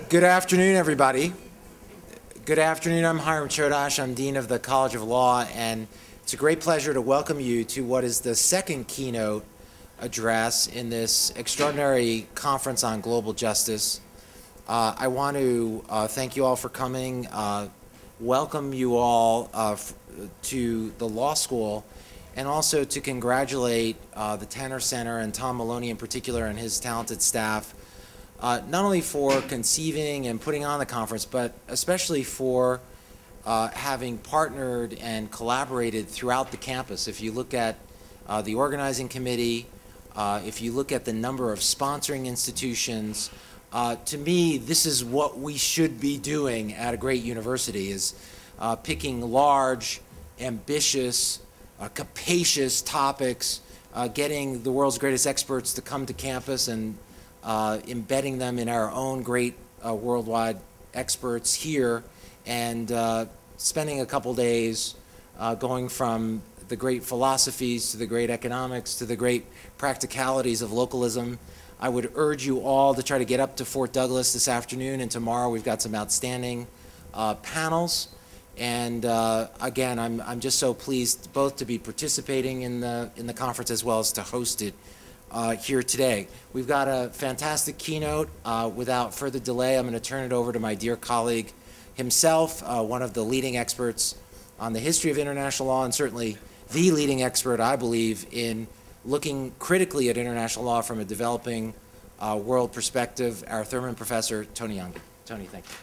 Good afternoon, everybody. Good afternoon. I'm Hiram Chodash. I'm Dean of the College of Law, and it's a great pleasure to welcome you to what is the second keynote address in this extraordinary conference on global justice. I want to thank you all for coming, welcome you all to the law school, and also to congratulate the Tanner Center and Tom Maloney in particular and his talented staff, not only for conceiving and putting on the conference, but especially for having partnered and collaborated throughout the campus. If you look at the organizing committee, if you look at the number of sponsoring institutions, to me, this is what we should be doing at a great university, is picking large, ambitious, capacious topics, getting the world's greatest experts to come to campus and embedding them in our own great worldwide experts here, and spending a couple days going from the great philosophies to the great economics to the great practicalities of localism. I would urge you all to try to get up to Fort Douglas this afternoon, and tomorrow we've got some outstanding panels. And again, I'm just so pleased both to be participating in the conference as well as to host it here today. We've got a fantastic keynote. Without further delay, I'm going to turn it over to my dear colleague himself, one of the leading experts on the history of international law, and certainly the leading expert, I believe, in looking critically at international law from a developing world perspective, our Thurman professor, Tony Youngin. Tony, thank you.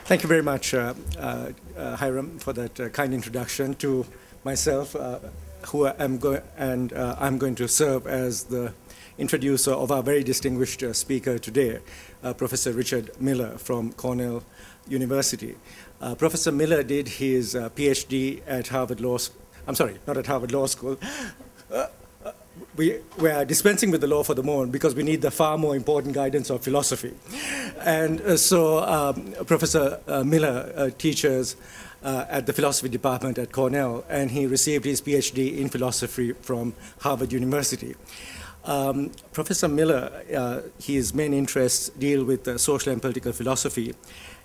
Thank you very much, Hiram, for that kind introduction to myself, I'm going to serve as the introducer of our very distinguished speaker today, Professor Richard Miller from Cornell University. Professor Miller did his PhD at Harvard Law School. I'm sorry, not at Harvard Law School. We are dispensing with the law for the moment because we need the far more important guidance of philosophy. And so Professor Miller teaches at the philosophy department at Cornell, and he received his PhD in philosophy from Harvard University. Professor Miller, his main interests deal with social and political philosophy,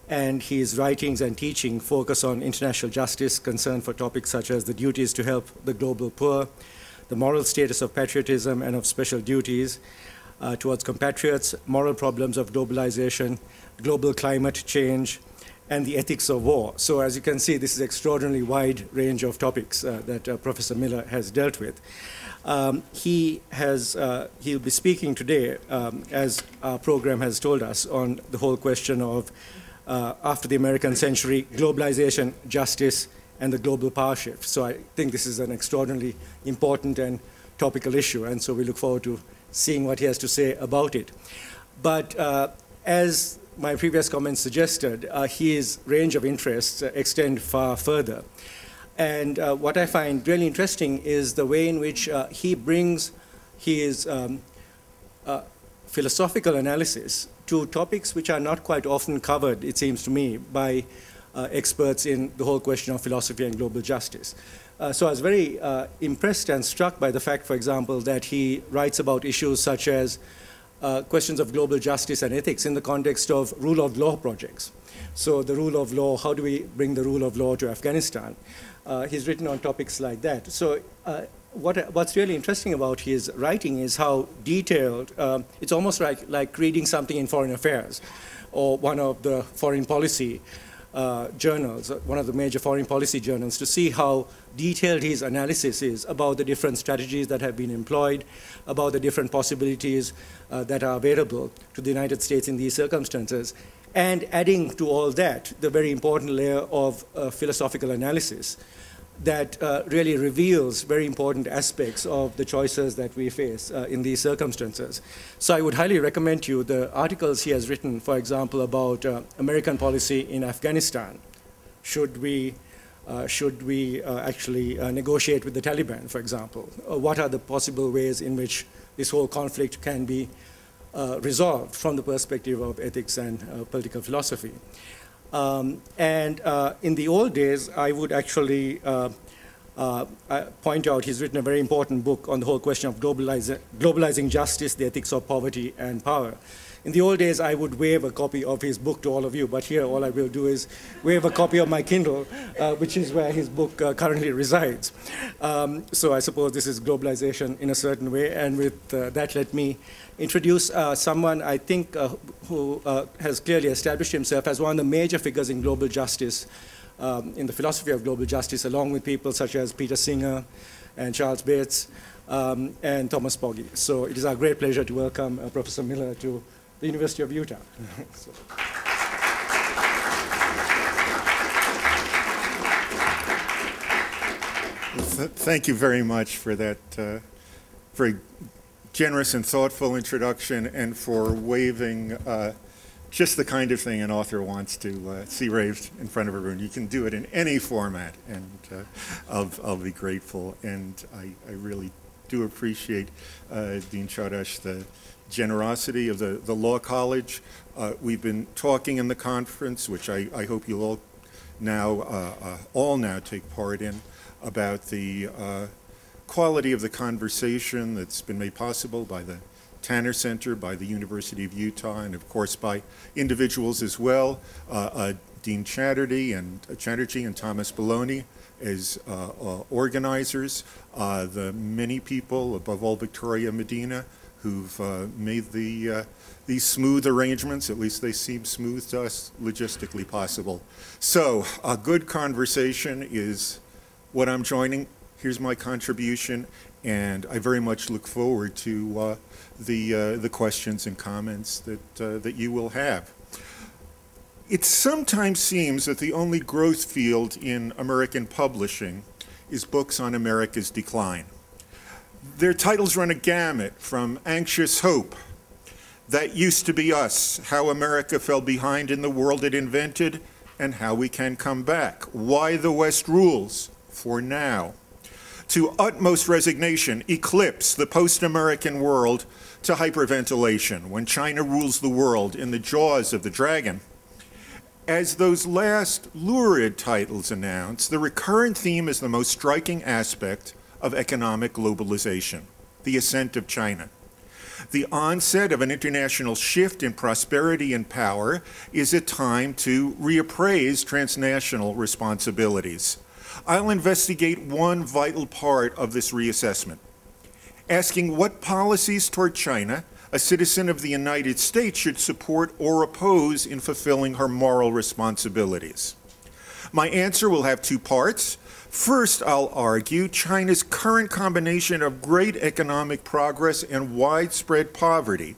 and his writings and teaching focus on international justice, concern for topics such as the duties to help the global poor, the moral status of patriotism and of special duties towards compatriots, moral problems of globalization, global climate change, and the ethics of war. So as you can see, this is an extraordinarily wide range of topics that Professor Miller has dealt with. He'll be speaking today, as our program has told us, on the whole question of, after the American century, globalization, justice, and the global power shift. So I think this is an extraordinarily important and topical issue, and so we look forward to seeing what he has to say about it. But as my previous comments suggested, his range of interests extend far further. And what I find really interesting is the way in which he brings his philosophical analysis to topics which are not quite often covered, it seems to me, by experts in the whole question of philosophy and global justice. So I was very impressed and struck by the fact, for example, that he writes about issues such as questions of global justice and ethics in the context of rule of law projects. So the rule of law, how do we bring the rule of law to Afghanistan? He's written on topics like that. So what's really interesting about his writing is how detailed, it's almost like reading something in Foreign Affairs or one of the foreign policy journals, one of the major foreign policy journals, to see how detailed his analysis is about the different strategies that have been employed, about the different possibilities that are available to the United States in these circumstances, and adding to all that the very important layer of philosophical analysis that really reveals very important aspects of the choices that we face in these circumstances. So I would highly recommend to you the articles he has written, for example, about American policy in Afghanistan. Should we actually negotiate with the Taliban, for example? What are the possible ways in which this whole conflict can be resolved from the perspective of ethics and political philosophy? In the old days, I would actually I point out he's written a very important book on the whole question of globalizing justice, the ethics of poverty and power. In the old days, I would wave a copy of his book to all of you, but here all I will do is wave a copy of my Kindle, which is where his book currently resides. So I suppose this is globalization in a certain way, and with that, let me introduce someone I think who has clearly established himself as one of the major figures in global justice, in the philosophy of global justice, along with people such as Peter Singer and Charles Bates and Thomas Pogge. So it is our great pleasure to welcome Professor Miller to the University of Utah. Thank you very much for that very generous and thoughtful introduction, and for waving just the kind of thing an author wants to see raised in front of a room. You can do it in any format, and I'll be grateful. And I really do appreciate, Dean Chodash, the generosity of the Law College. We've been talking in the conference, which I hope you'll all now take part in, about the quality of the conversation that's been made possible by the Tanner Center, by the University of Utah, and of course by individuals as well, Dean Chatterjee and Thomas Bologna as organizers, the many people, above all Victoria Medina, who've made these smooth arrangements, at least they seem smooth to us, logistically possible. So a good conversation is what I'm joining. Here's my contribution, and I very much look forward to the questions and comments that you will have. It sometimes seems that the only growth field in American publishing is books on America's decline. Their titles run a gamut from Anxious Hope, That Used to Be Us, How America Fell Behind in the World It Invented and How We Can Come Back, Why the West Rules, For Now, to Utmost Resignation, Eclipse, the Post-American World, to Hyperventilation, When China Rules the World in the Jaws of the Dragon. As those last lurid titles announce, the recurrent theme is the most striking aspect of economic globalization, the ascent of China. The onset of an international shift in prosperity and power is a time to reappraise transnational responsibilities. I'll investigate one vital part of this reassessment, asking what policies toward China a citizen of the United States should support or oppose in fulfilling her moral responsibilities. My answer will have two parts. First, I'll argue China's current combination of great economic progress and widespread poverty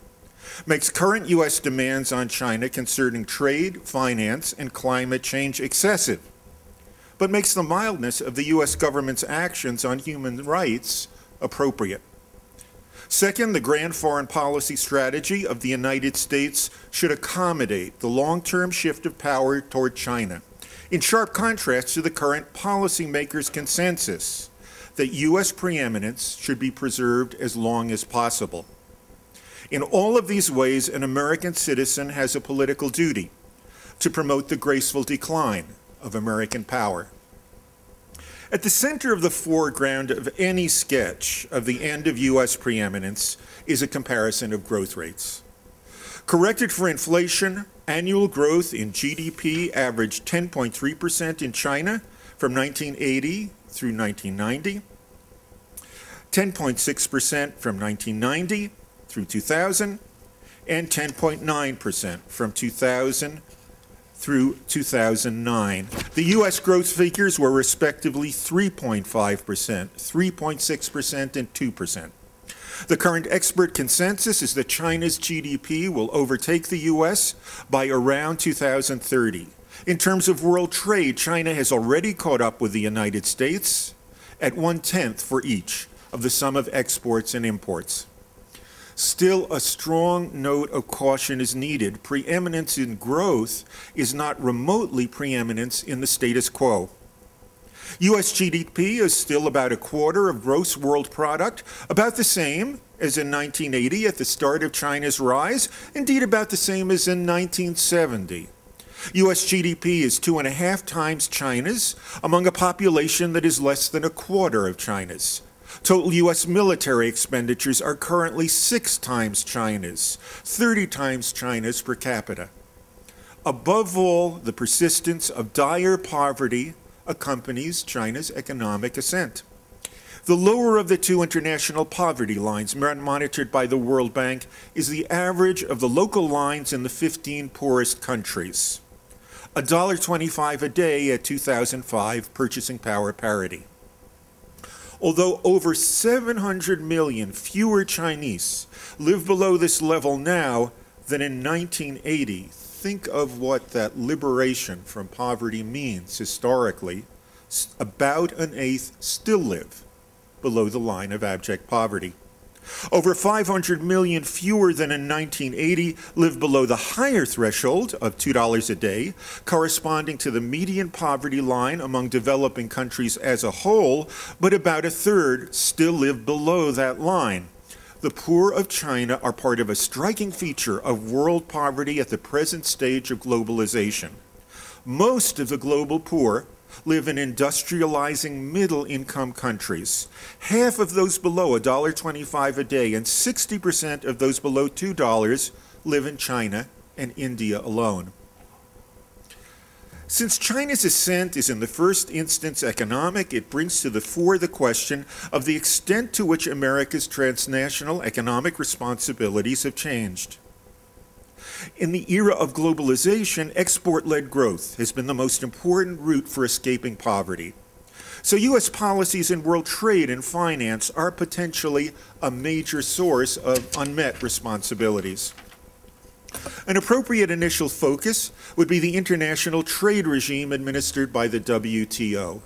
makes current U.S. demands on China concerning trade, finance, and climate change excessive, but makes the mildness of the U.S. government's actions on human rights appropriate. Second, the grand foreign policy strategy of the United States should accommodate the long-term shift of power toward China, in sharp contrast to the current policymakers' consensus that U.S. preeminence should be preserved as long as possible. In all of these ways, an American citizen has a political duty to promote the graceful decline of American power. At the center of the foreground of any sketch of the end of U.S. preeminence is a comparison of growth rates. Corrected for inflation, annual growth in GDP averaged 10.3% in China from 1980 through 1990, 10.6% from 1990 through 2000, and 10.9% from 2000 through 2009. The U.S. growth figures were respectively 3.5%, 3.6%, and 2%. The current expert consensus is that China's GDP will overtake the U.S. by around 2030. In terms of world trade, China has already caught up with the United States at 1/10 for each of the sum of exports and imports. Still, a strong note of caution is needed. Preeminence in growth is not remotely preeminence in the status quo. U.S. GDP is still about a quarter of gross world product, about the same as in 1980 at the start of China's rise, indeed about the same as in 1970. U.S. GDP is 2.5 times China's among a population that is less than a quarter of China's. Total U.S. military expenditures are currently 6 times China's, 30 times China's per capita. Above all, the persistence of dire poverty accompanies China's economic ascent. The lower of the two international poverty lines monitored by the World Bank is the average of the local lines in the 15 poorest countries. $1.25 a day at 2005 purchasing power parity. Although over 700 million fewer Chinese live below this level now than in 1980, think of what that liberation from poverty means historically. About an eighth still live below the line of abject poverty. Over 500 million fewer than in 1980 live below the higher threshold of $2 a day, corresponding to the median poverty line among developing countries as a whole, but about a third still live below that line. The poor of China are part of a striking feature of world poverty at the present stage of globalization. Most of the global poor live in industrializing middle-income countries. Half of those below $1.25 a day and 60% of those below $2 live in China and India alone. Since China's ascent is in the first instance economic, it brings to the fore the question of the extent to which America's transnational economic responsibilities have changed. In the era of globalization, export-led growth has been the most important route for escaping poverty. So U.S. policies in world trade and finance are potentially a major source of unmet responsibilities. An appropriate initial focus would be the international trade regime administered by the WTO.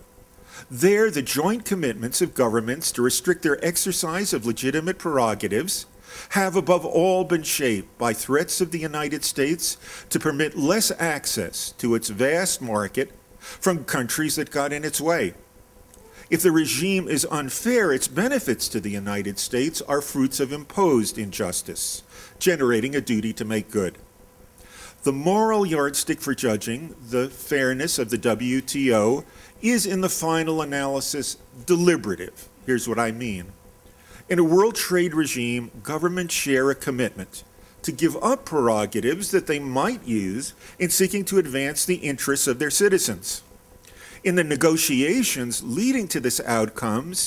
There, the joint commitments of governments to restrict their exercise of legitimate prerogatives have above all been shaped by threats of the United States to permit less access to its vast market from countries that got in its way. If the regime is unfair, its benefits to the United States are fruits of imposed injustice, generating a duty to make good. The moral yardstick for judging the fairness of the WTO is, in the final analysis, deliberative. Here's what I mean. In a world trade regime, governments share a commitment to give up prerogatives that they might use in seeking to advance the interests of their citizens. In the negotiations leading to this outcome,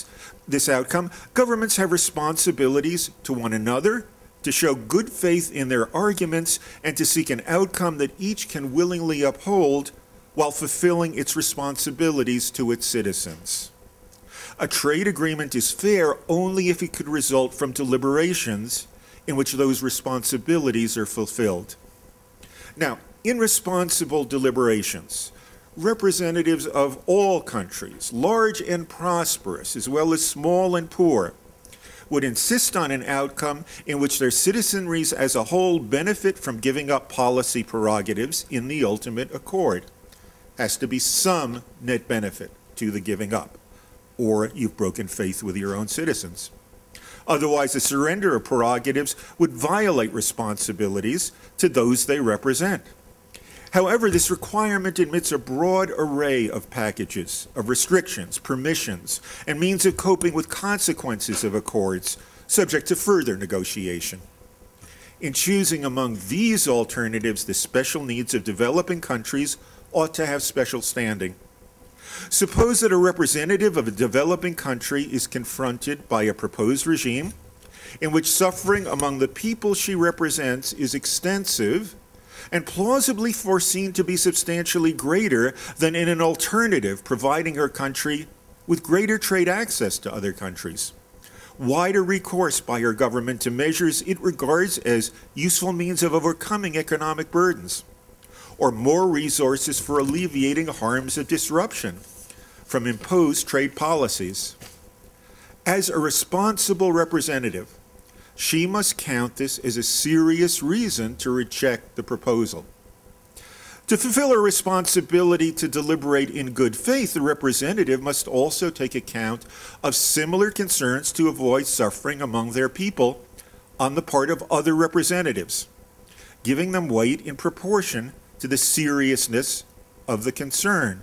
governments have responsibilities to one another, to show good faith in their arguments, and to seek an outcome that each can willingly uphold while fulfilling its responsibilities to its citizens. A trade agreement is fair only if it could result from deliberations in which those responsibilities are fulfilled. Now, in responsible deliberations, representatives of all countries, large and prosperous, as well as small and poor, would insist on an outcome in which their citizenries as a whole benefit from giving up policy prerogatives in the ultimate accord. Has to be some net benefit to the giving up, or you've broken faith with your own citizens. Otherwise, the surrender of prerogatives would violate responsibilities to those they represent. However, this requirement admits a broad array of packages, of restrictions, permissions, and means of coping with consequences of accords, subject to further negotiation. In choosing among these alternatives, the special needs of developing countries ought to have special standing. Suppose that a representative of a developing country is confronted by a proposed regime in which suffering among the people she represents is extensive and plausibly foreseen to be substantially greater than in an alternative providing her country with greater trade access to other countries, wider recourse by her government to measures it regards as useful means of overcoming economic burdens, or more resources for alleviating harms of disruption from imposed trade policies. As a responsible representative, she must count this as a serious reason to reject the proposal. To fulfill her responsibility to deliberate in good faith, the representative must also take account of similar concerns to avoid suffering among their people on the part of other representatives, giving them weight in proportion to the seriousness of the concern.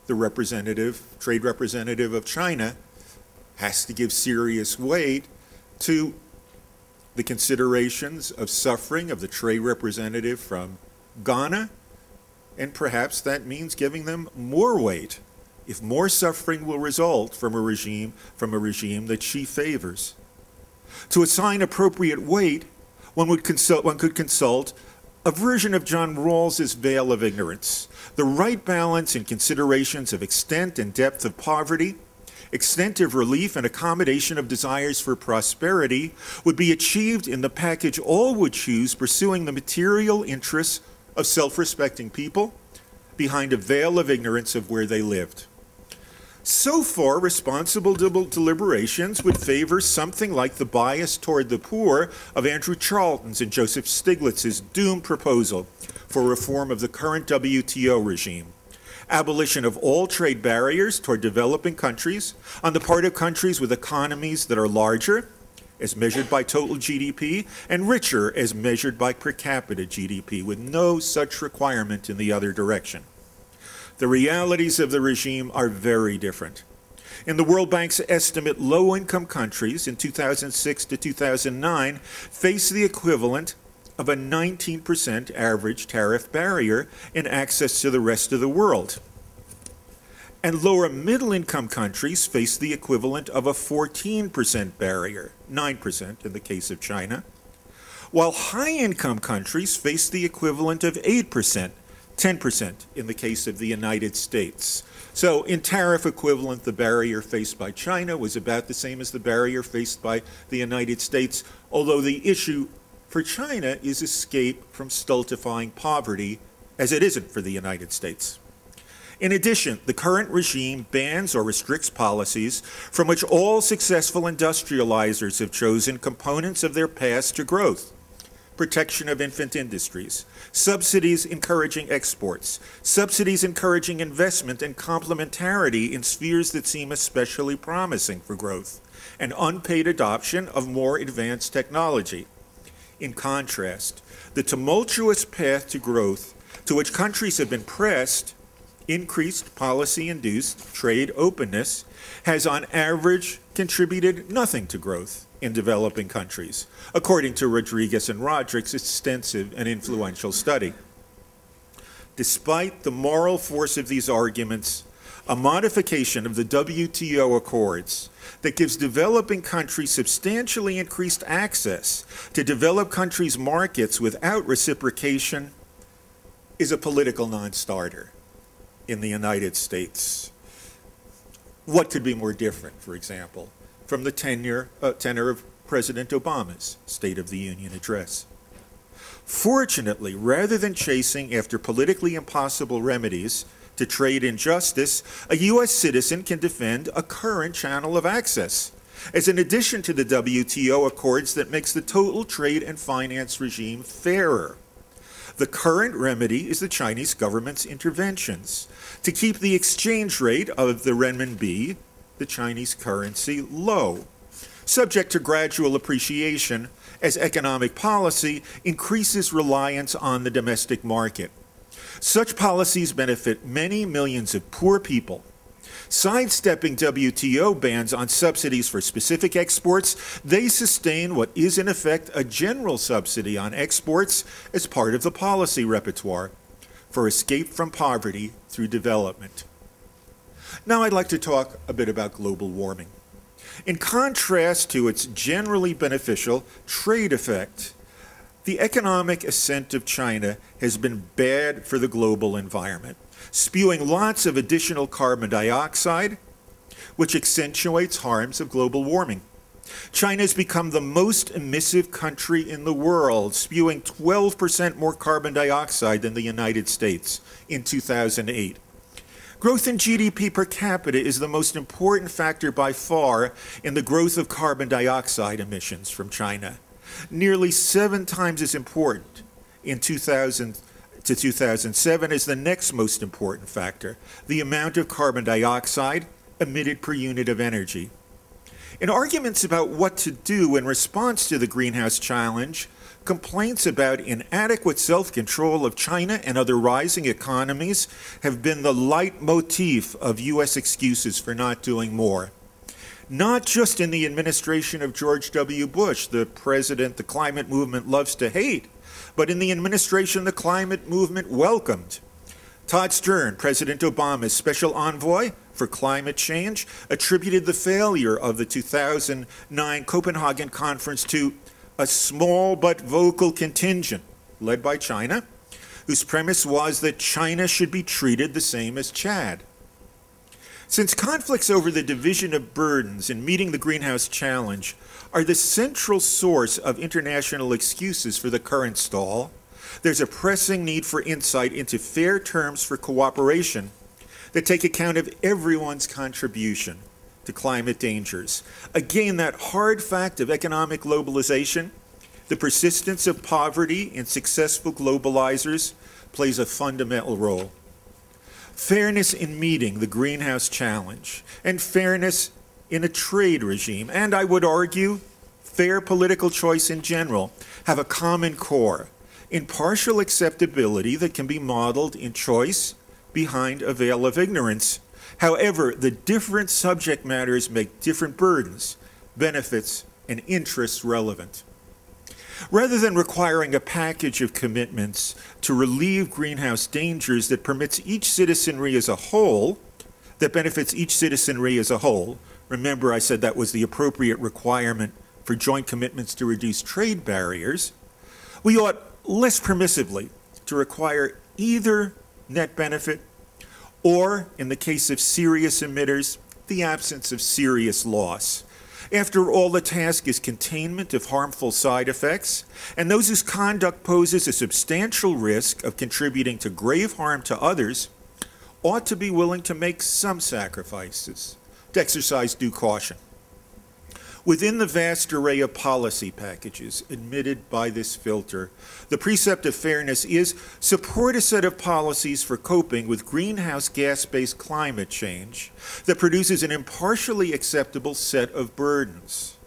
The trade representative of China has to give serious weight to the considerations of suffering of the trade representative from Ghana, and perhaps that means giving them more weight if more suffering will result from a regime that she favors. To assign appropriate weight, one could consult a version of John Rawls's veil of ignorance, the right balance in considerations of extent and depth of poverty, extent of relief and accommodation of desires for prosperity would be achieved in the package all would choose, pursuing the material interests of self-respecting people behind a veil of ignorance of where they lived. So far, responsible deliberations would favor something like the bias toward the poor of Andrew Charlton's and Joseph Stiglitz's doomed proposal for reform of the current WTO regime. Abolition of all trade barriers toward developing countries on the part of countries with economies that are larger, as measured by total GDP, and richer as measured by per capita GDP, with no such requirement in the other direction. The realities of the regime are very different. In the World Bank's estimate, low-income countries in 2006 to 2009 face the equivalent of a 19% average tariff barrier in access to the rest of the world. And lower middle-income countries face the equivalent of a 14% barrier, 9% in the case of China, while high-income countries face the equivalent of 8%, 10% in the case of the United States. So in tariff equivalent, the barrier faced by China was about the same as the barrier faced by the United States, although the issue for China is escape from stultifying poverty, as it isn't for the United States. In addition, the current regime bans or restricts policies from which all successful industrializers have chosen components of their path to growth: protection of infant industries, subsidies encouraging exports, subsidies encouraging investment and complementarity in spheres that seem especially promising for growth, and unpaid adoption of more advanced technology. In contrast, the tumultuous path to growth to which countries have been pressed, increased policy-induced trade openness, has on average contributed nothing to growth in developing countries, according to Rodriguez and Roderick's extensive and influential study. Despite the moral force of these arguments, a modification of the WTO Accords that gives developing countries substantially increased access to developed countries' markets without reciprocation is a political non-starter in the United States. What could be more different, for example, from the tenor of President Obama's State of the Union address? Fortunately, rather than chasing after politically impossible remedies to trade injustice, a U.S. citizen can defend a current channel of access as an addition to the WTO Accords that makes the total trade and finance regime fairer. The current remedy is the Chinese government's interventions to keep the exchange rate of the renminbi, the Chinese currency, low, subject to gradual appreciation as economic policy increases reliance on the domestic market. Such policies benefit many millions of poor people. Sidestepping WTO bans on subsidies for specific exports, they sustain what is in effect a general subsidy on exports as part of the policy repertoire for escape from poverty through development. Now I'd like to talk a bit about global warming. In contrast to its generally beneficial trade effect, the economic ascent of China has been bad for the global environment, spewing lots of additional carbon dioxide, which accentuates harms of global warming. China has become the most emissive country in the world, spewing 12% more carbon dioxide than the United States in 2008. Growth in GDP per capita is the most important factor by far in the growth of carbon dioxide emissions from China. Nearly 7 times as important in 2000 to 2007 as the next most important factor, the amount of carbon dioxide emitted per unit of energy. In arguments about what to do in response to the greenhouse challenge, complaints about inadequate self-control of China and other rising economies have been the leitmotif of U.S. excuses for not doing more. Not just in the administration of George W. Bush, the president the climate movement loves to hate, but in the administration the climate movement welcomed. Todd Stern, President Obama's special envoy for climate change, attributed the failure of the 2009 Copenhagen conference to a small but vocal contingent led by China, whose premise was that China should be treated the same as Chad. Since conflicts over the division of burdens in meeting the greenhouse challenge are the central source of international excuses for the current stall, there's a pressing need for insight into fair terms for cooperation that take account of everyone's contribution to climate dangers. Again, that hard fact of economic globalization, the persistence of poverty in successful globalizers, plays a fundamental role. Fairness in meeting the greenhouse challenge, and fairness in a trade regime, and I would argue, fair political choice in general, have a common core: impartial acceptability that can be modeled in choice behind a veil of ignorance. However, the different subject matters make different burdens, benefits, and interests relevant. Rather than requiring a package of commitments to relieve greenhouse dangers that permits each citizenry as a whole, that benefits each citizenry as a whole, remember I said that was the appropriate requirement for joint commitments to reduce trade barriers, we ought less permissively to require either net benefit or, in the case of serious emitters, the absence of serious loss. After all, the task is containment of harmful side effects, and those whose conduct poses a substantial risk of contributing to grave harm to others ought to be willing to make some sacrifices, to exercise due caution. Within the vast array of policy packages admitted by this filter, the precept of fairness is support a set of policies for coping with greenhouse gas-based climate change that produces an impartially acceptable set of burdens.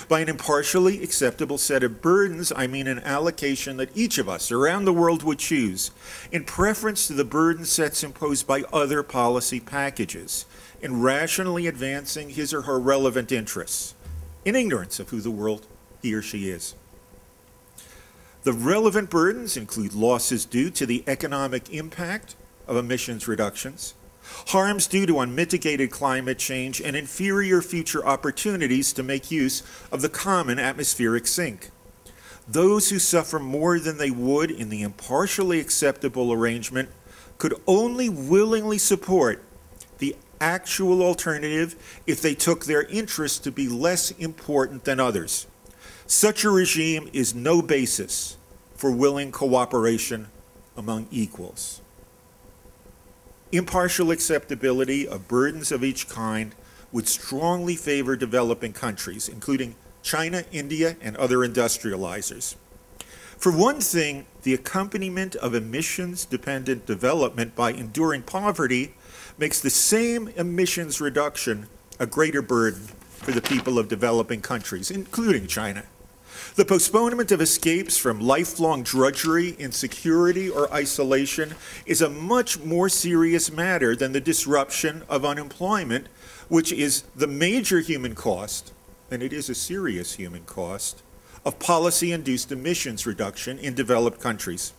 By an impartially acceptable set of burdens, I mean an allocation that each of us around the world would choose in preference to the burden sets imposed by other policy packages in rationally advancing his or her relevant interests, in ignorance of who the world he or she is. The relevant burdens include losses due to the economic impact of emissions reductions, harms due to unmitigated climate change, and inferior future opportunities to make use of the common atmospheric sink. Those who suffer more than they would in the impartially acceptable arrangement could only willingly support the actual alternative if they took their interests to be less important than others. Such a regime is no basis for willing cooperation among equals. Impartial acceptability of burdens of each kind would strongly favor developing countries, including China, India, and other industrializers. For one thing, the accompaniment of emissions-dependent development by enduring poverty makes the same emissions reduction a greater burden for the people of developing countries, including China. The postponement of escapes from lifelong drudgery, insecurity, or isolation is a much more serious matter than the disruption of unemployment, which is the major human cost, and it is a serious human cost, of policy-induced emissions reduction in developed countries.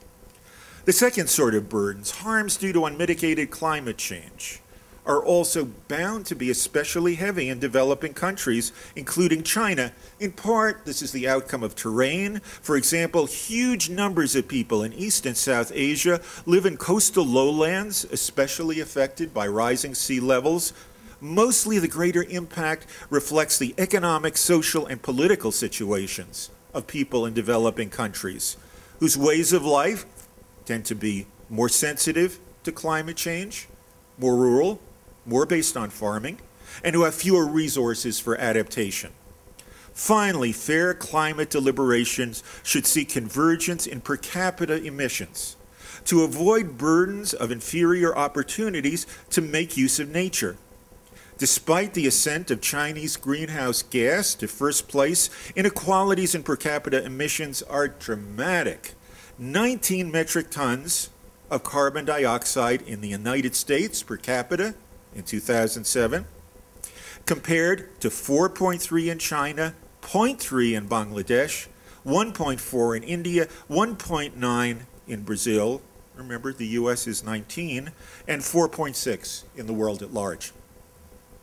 The second sort of burdens, harms due to unmitigated climate change, are also bound to be especially heavy in developing countries, including China. In part, this is the outcome of terrain. For example, huge numbers of people in East and South Asia live in coastal lowlands, especially affected by rising sea levels. Mostly the greater impact reflects the economic, social, and political situations of people in developing countries, whose ways of life tend to be more sensitive to climate change, more rural, more based on farming, and who have fewer resources for adaptation. Finally, fair climate deliberations should seek convergence in per capita emissions to avoid burdens of inferior opportunities to make use of nature. Despite the ascent of Chinese greenhouse gas to first place, inequalities in per capita emissions are dramatic. 19 metric tons of carbon dioxide in the United States per capita in 2007, compared to 4.3 in China, 0.3 in Bangladesh, 1.4 in India, 1.9 in Brazil, remember the US is 19, and 4.6 in the world at large.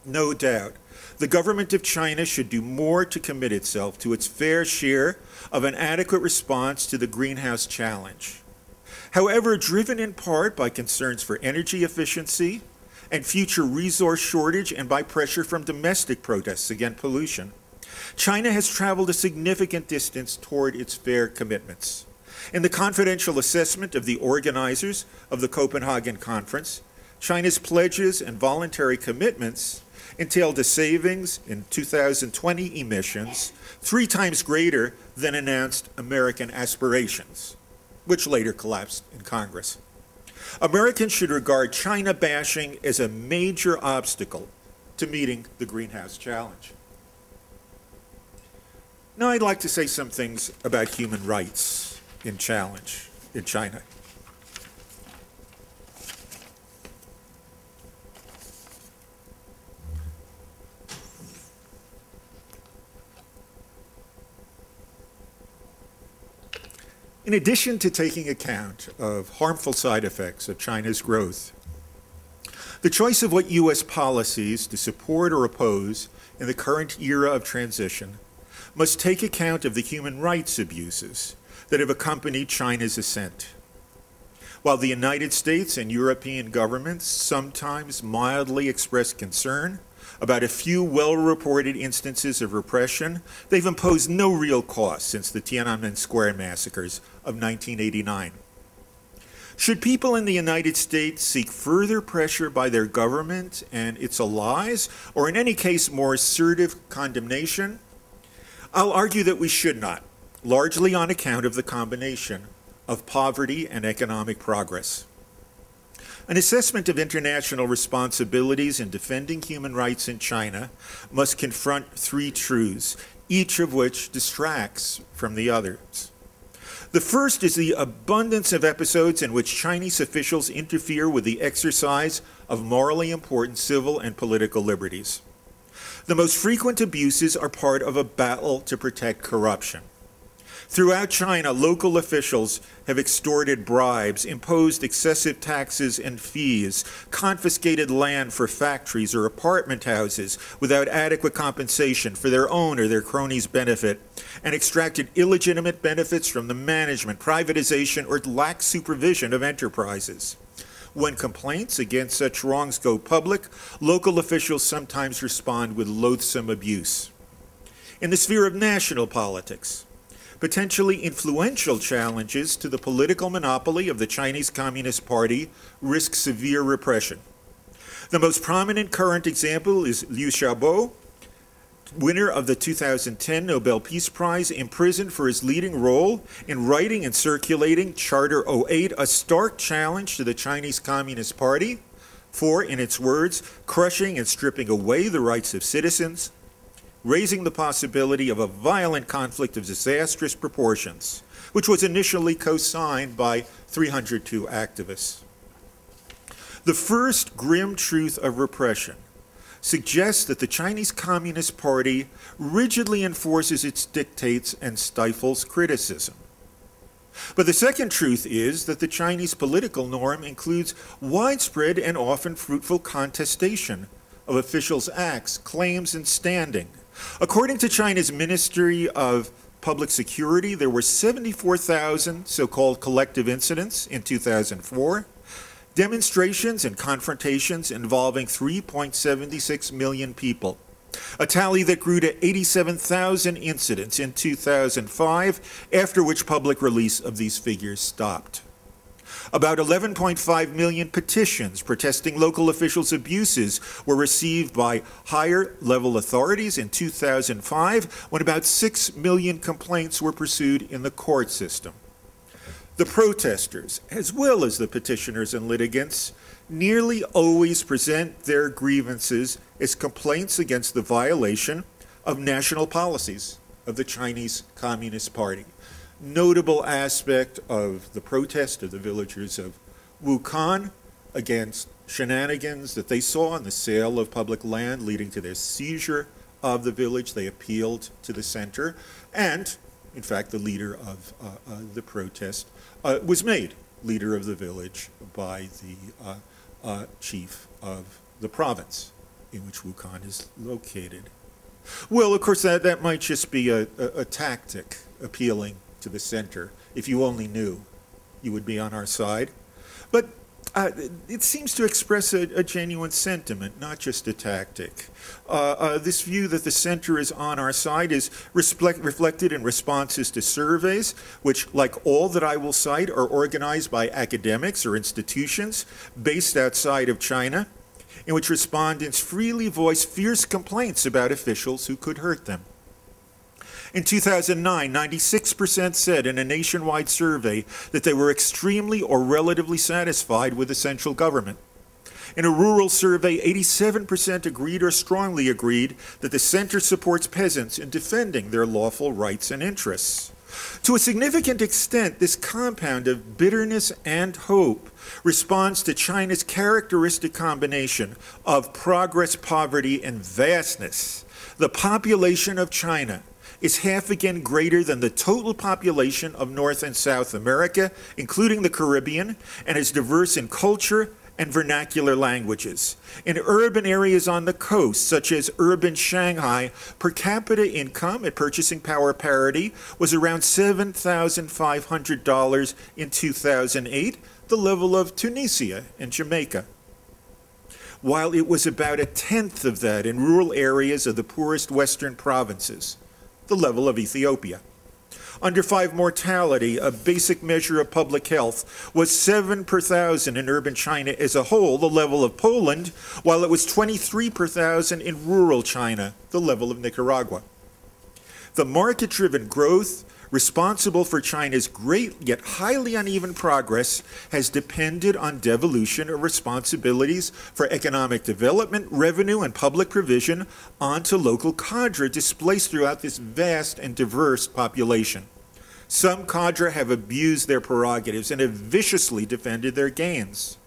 No doubt, the government of China should do more to commit itself to its fair share of an adequate response to the greenhouse challenge. However, driven in part by concerns for energy efficiency and future resource shortage and by pressure from domestic protests against pollution, China has traveled a significant distance toward its fair commitments. In the confidential assessment of the organizers of the Copenhagen Conference, China's pledges and voluntary commitments entailed a savings in 2020 emissions 3 times greater than announced American aspirations, which later collapsed in Congress. Americans should regard China bashing as a major obstacle to meeting the greenhouse challenge. Now I'd like to say some things about human rights in China. In addition to taking account of harmful side effects of China's growth, the choice of what U.S. policies to support or oppose in the current era of transition must take account of the human rights abuses that have accompanied China's ascent. While the United States and European governments sometimes mildly express concern about a few well-reported instances of repression, they've imposed no real cost since the Tiananmen Square massacres of 1989. Should people in the United States seek further pressure by their government and its allies, or in any case more assertive condemnation? I'll argue that we should not, largely on account of the combination of poverty and economic progress. An assessment of international responsibilities in defending human rights in China must confront 3 truths, each of which distracts from the others. The first is the abundance of episodes in which Chinese officials interfere with the exercise of morally important civil and political liberties. The most frequent abuses are part of a battle to protect corruption. Throughout China, local officials have extorted bribes, imposed excessive taxes and fees, confiscated land for factories or apartment houses without adequate compensation for their own or their cronies' benefit, and extracted illegitimate benefits from the management, privatization, or lax supervision of enterprises. When complaints against such wrongs go public, local officials sometimes respond with loathsome abuse. In the sphere of national politics, potentially influential challenges to the political monopoly of the Chinese Communist Party risk severe repression. The most prominent current example is Liu Xiaobo, winner of the 2010 Nobel Peace Prize, imprisoned for his leading role in writing and circulating Charter 08, a stark challenge to the Chinese Communist Party for, in its words, crushing and stripping away the rights of citizens, raising the possibility of a violent conflict of disastrous proportions, which was initially co-signed by 302 activists. The first grim truth of repression suggests that the Chinese Communist Party rigidly enforces its dictates and stifles criticism. But the second truth is that the Chinese political norm includes widespread and often fruitful contestation of officials' acts, claims, and standing. According to China's Ministry of Public Security, there were 74,000 so-called collective incidents in 2004, demonstrations and confrontations involving 3.76 million people, a tally that grew to 87,000 incidents in 2005, after which public release of these figures stopped. About 11.5 million petitions protesting local officials' abuses were received by higher-level authorities in 2005, when about 6 million complaints were pursued in the court system. The protesters, as well as the petitioners and litigants, nearly always present their grievances as complaints against the violation of national policies of the Chinese Communist Party. Notable aspect of the protest of the villagers of Wuhan against shenanigans that they saw in the sale of public land leading to their seizure of the village. They appealed to the center, and in fact the leader of the protest was made leader of the village by the chief of the province in which Wuhan is located. Well, of course, that might just be a tactic appealing to the center. If you only knew, you would be on our side. But it seems to express a genuine sentiment, not just a tactic. This view that the center is on our side is reflected in responses to surveys, which, like all that I will cite, are organized by academics or institutions based outside of China, in which respondents freely voice fierce complaints about officials who could hurt them. In 2009, 96% said in a nationwide survey that they were extremely or relatively satisfied with the central government. In a rural survey, 87% agreed or strongly agreed that the center supports peasants in defending their lawful rights and interests. To a significant extent, this compound of bitterness and hope responds to China's characteristic combination of progress, poverty, and vastness. The population of China is half again greater than the total population of North and South America, including the Caribbean, and is diverse in culture and vernacular languages. In urban areas on the coast, such as urban Shanghai, per capita income at purchasing power parity was around $7,500 in 2008, the level of Tunisia and Jamaica, while it was about a tenth of that in rural areas of the poorest western provinces, the level of Ethiopia. Under 5 mortality, a basic measure of public health, was 7 per thousand in urban China as a whole, the level of Poland, while it was 23 per thousand in rural China, the level of Nicaragua. The market-driven growth responsible for China's great yet highly uneven progress has depended on devolution of responsibilities for economic development, revenue, and public provision onto local cadre displaced throughout this vast and diverse population. Some cadre have abused their prerogatives and have viciously defended their gains.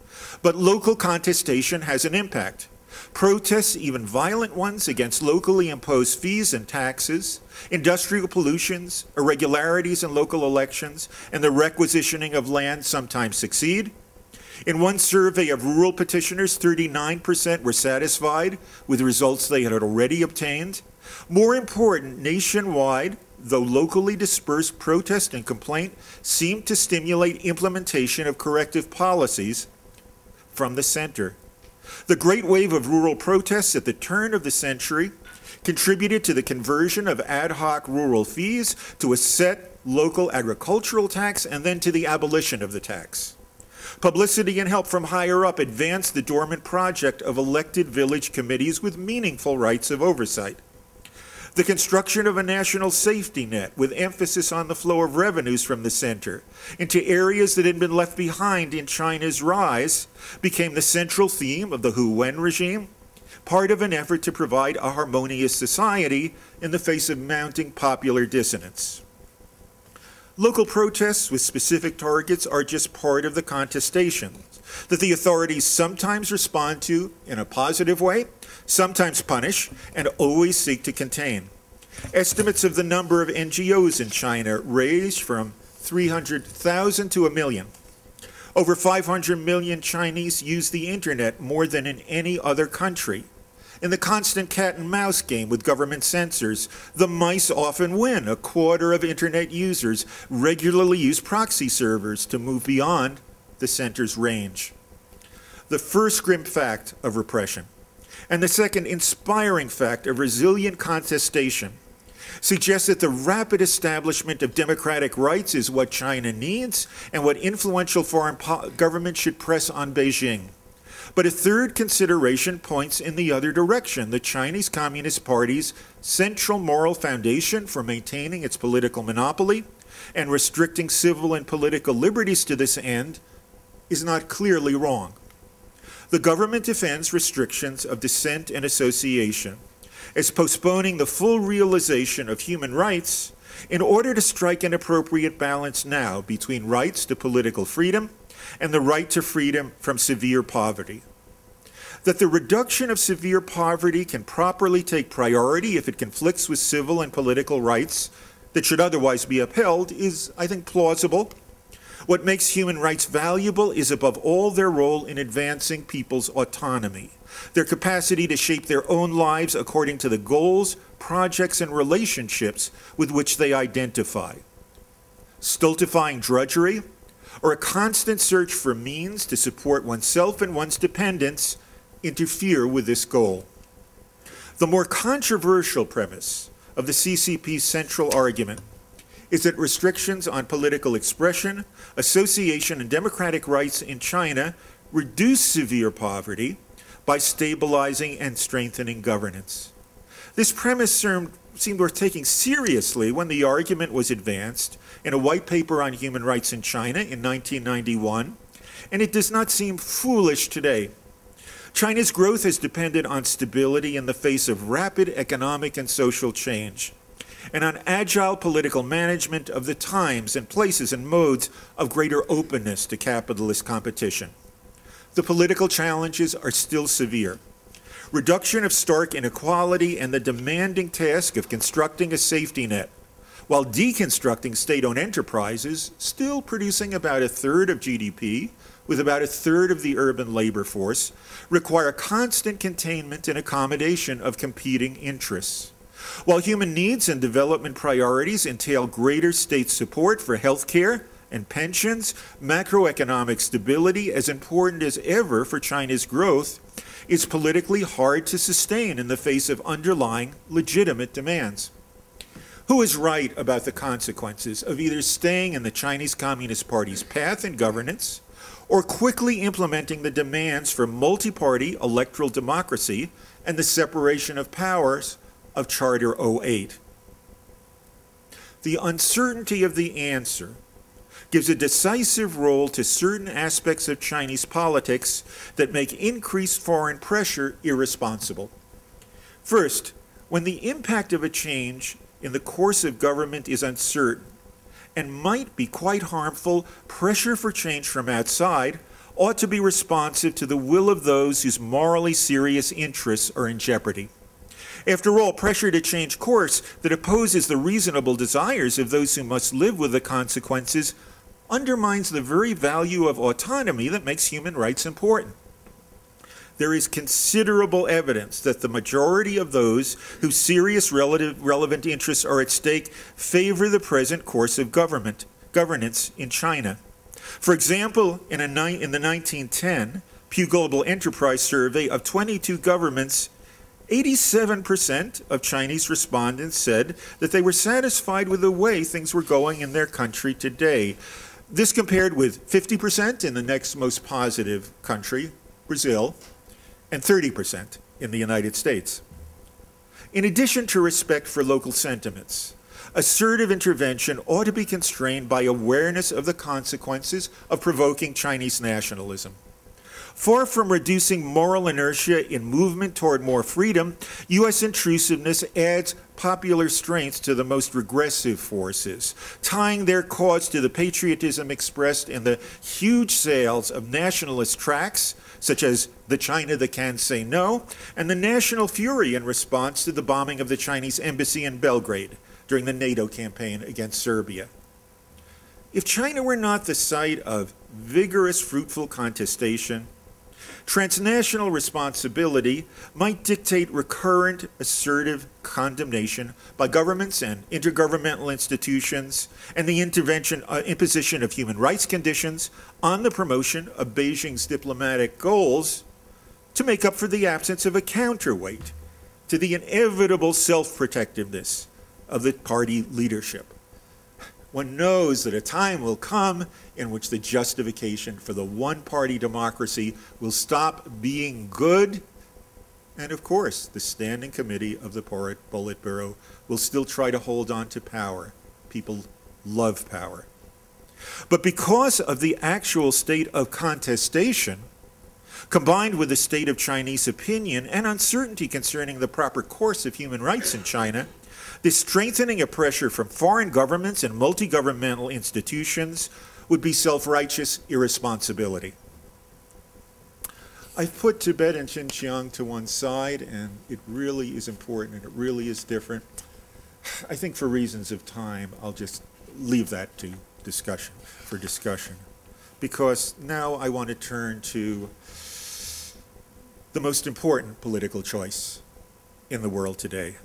But local contestation has an impact. Protests, even violent ones, against locally imposed fees and taxes, industrial pollutions, irregularities in local elections, and the requisitioning of land sometimes succeed. In one survey of rural petitioners, 39% were satisfied with the results they had already obtained. More important, nationwide, though locally dispersed protest and complaint seemed to stimulate implementation of corrective policies from the center. The great wave of rural protests at the turn of the century contributed to the conversion of ad hoc rural fees to a set local agricultural tax and then to the abolition of the tax. Publicity and help from higher up advanced the dormant project of elected village committees with meaningful rights of oversight. The construction of a national safety net with emphasis on the flow of revenues from the center into areas that had been left behind in China's rise became the central theme of the Hu Wen regime, part of an effort to provide a harmonious society in the face of mounting popular dissonance. Local protests with specific targets are just part of the contestations that the authorities sometimes respond to in a positive way, sometimes punish, and always seek to contain. Estimates of the number of NGOs in China range from 300,000 to 1 million. Over 500 million Chinese use the internet more than in any other country. In the constant cat and mouse game with government censors, the mice often win. A quarter of internet users regularly use proxy servers to move beyond the center's range. The first grim fact of repression, and the second inspiring fact of resilient contestation, suggests that the rapid establishment of democratic rights is what China needs and what influential foreign governments should press on Beijing. But a third consideration points in the other direction. The Chinese Communist Party's central moral foundation for maintaining its political monopoly and restricting civil and political liberties to this end is not clearly wrong. the government defends restrictions of dissent and association as postponing the full realization of human rights in order to strike an appropriate balance now between rights to political freedom and the right to freedom from severe poverty. That the reduction of severe poverty can properly take priority if it conflicts with civil and political rights that should otherwise be upheld is, I think, plausible. What makes human rights valuable is, above all, their role in advancing people's autonomy, their capacity to shape their own lives according to the goals, projects, and relationships with which they identify. Stultifying drudgery, or a constant search for means to support oneself and one's dependents, interfere with this goal. The more controversial premise of the CCP's central argument is that restrictions on political expression, association, and democratic rights in China reduce severe poverty by stabilizing and strengthening governance. This premise seemed worth taking seriously when the argument was advanced in a white paper on human rights in China in 1991, and it does not seem foolish today. China's growth has depended on stability in the face of rapid economic and social change, and on agile political management of the times and places and modes of greater openness to capitalist competition. The political challenges are still severe. Reduction of stark inequality and the demanding task of constructing a safety net, while deconstructing state-owned enterprises, still producing about a third of GDP, with about a third of the urban labor force, require constant containment and accommodation of competing interests. While human needs and development priorities entail greater state support for health care and pensions, macroeconomic stability, as important as ever for China's growth, is politically hard to sustain in the face of underlying legitimate demands. Who is right about the consequences of either staying in the Chinese Communist Party's path in governance or quickly implementing the demands for multi-party electoral democracy and the separation of powers of Charter 08? The uncertainty of the answer gives a decisive role to certain aspects of Chinese politics that make increased foreign pressure irresponsible. First, when the impact of a change in the course of government is uncertain and might be quite harmful, pressure for change from outside ought to be responsive to the will of those whose morally serious interests are in jeopardy. After all, pressure to change course that opposes the reasonable desires of those who must live with the consequences undermines the very value of autonomy that makes human rights important. There is considerable evidence that the majority of those whose serious relevant interests are at stake favor the present course of governance in China. For example, in the 1910 Pew Global Enterprise survey of 22 governments, 87% of Chinese respondents said that they were satisfied with the way things were going in their country today. This compared with 50% in the next most positive country, Brazil, and 30% in the United States. In addition to respect for local sentiments, assertive intervention ought to be constrained by awareness of the consequences of provoking Chinese nationalism. Far from reducing moral inertia in movement toward more freedom, U.S. intrusiveness adds popular strength to the most regressive forces, tying their cause to the patriotism expressed in the huge sales of nationalist tracts, such as The China That Can Say No, and the national fury in response to the bombing of the Chinese embassy in Belgrade during the NATO campaign against Serbia. If China were not the site of vigorous, fruitful contestation, transnational responsibility might dictate recurrent, assertive condemnation by governments and intergovernmental institutions and the imposition of human rights conditions on the promotion of Beijing's diplomatic goals to make up for the absence of a counterweight to the inevitable self-protectiveness of the party leadership. One knows that a time will come in which the justification for the one-party democracy will stop being good, and of course, the Standing Committee of the Politburo will still try to hold on to power. People love power. But because of the actual state of contestation, Combined with the state of Chinese opinion and uncertainty concerning the proper course of human rights in China, this strengthening of pressure from foreign governments and multi-governmental institutions would be self-righteous irresponsibility. I've put Tibet and Xinjiang to one side, and it really is important, and it really is different. I think for reasons of time, I'll just leave that to discussion, because now I want to turn to the most important political choice in the world today.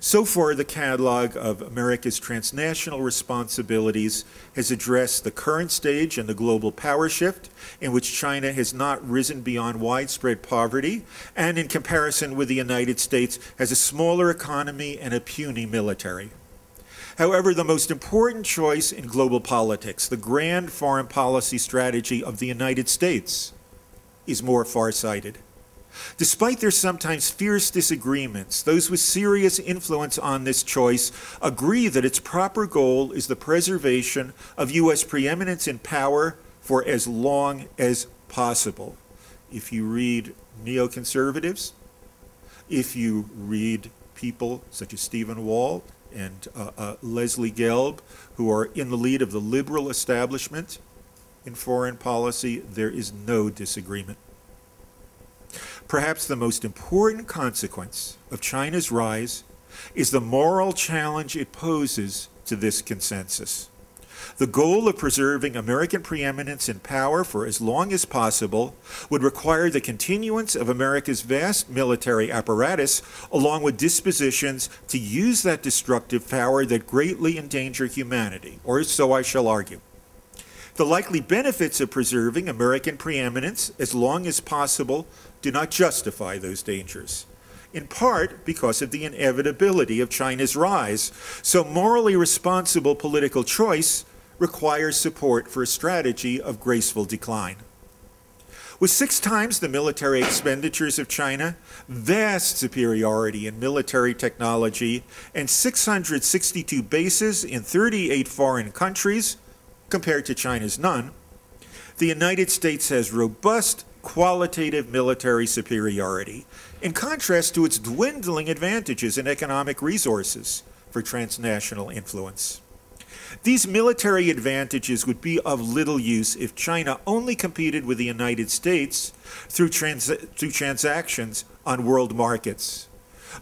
So far, the catalog of America's transnational responsibilities has addressed the current stage in the global power shift, in which China has not risen beyond widespread poverty, and in comparison with the United States, has a smaller economy and a puny military. However, the most important choice in global politics, the grand foreign policy strategy of the United States, is more farsighted. Despite their sometimes fierce disagreements, those with serious influence on this choice agree that its proper goal is the preservation of U.S. preeminence in power for as long as possible. If you read neoconservatives, if you read people such as Stephen Wall and Leslie Gelb, who are in the lead of the liberal establishment in foreign policy, there is no disagreement. Perhaps the most important consequence of China's rise is the moral challenge it poses to this consensus. The goal of preserving American preeminence in power for as long as possible would require the continuance of America's vast military apparatus, along with dispositions to use that destructive power that greatly endanger humanity, or so I shall argue. The likely benefits of preserving American preeminence as long as possible do not justify those dangers, in part because of the inevitability of China's rise. So morally responsible political choice requires support for a strategy of graceful decline. With 6 times the military expenditures of China, vast superiority in military technology, and 662 bases in 38 foreign countries, compared to China's none, the United States has robust qualitative military superiority, in contrast to its dwindling advantages in economic resources for transnational influence. These military advantages would be of little use if China only competed with the United States through transactions on world markets.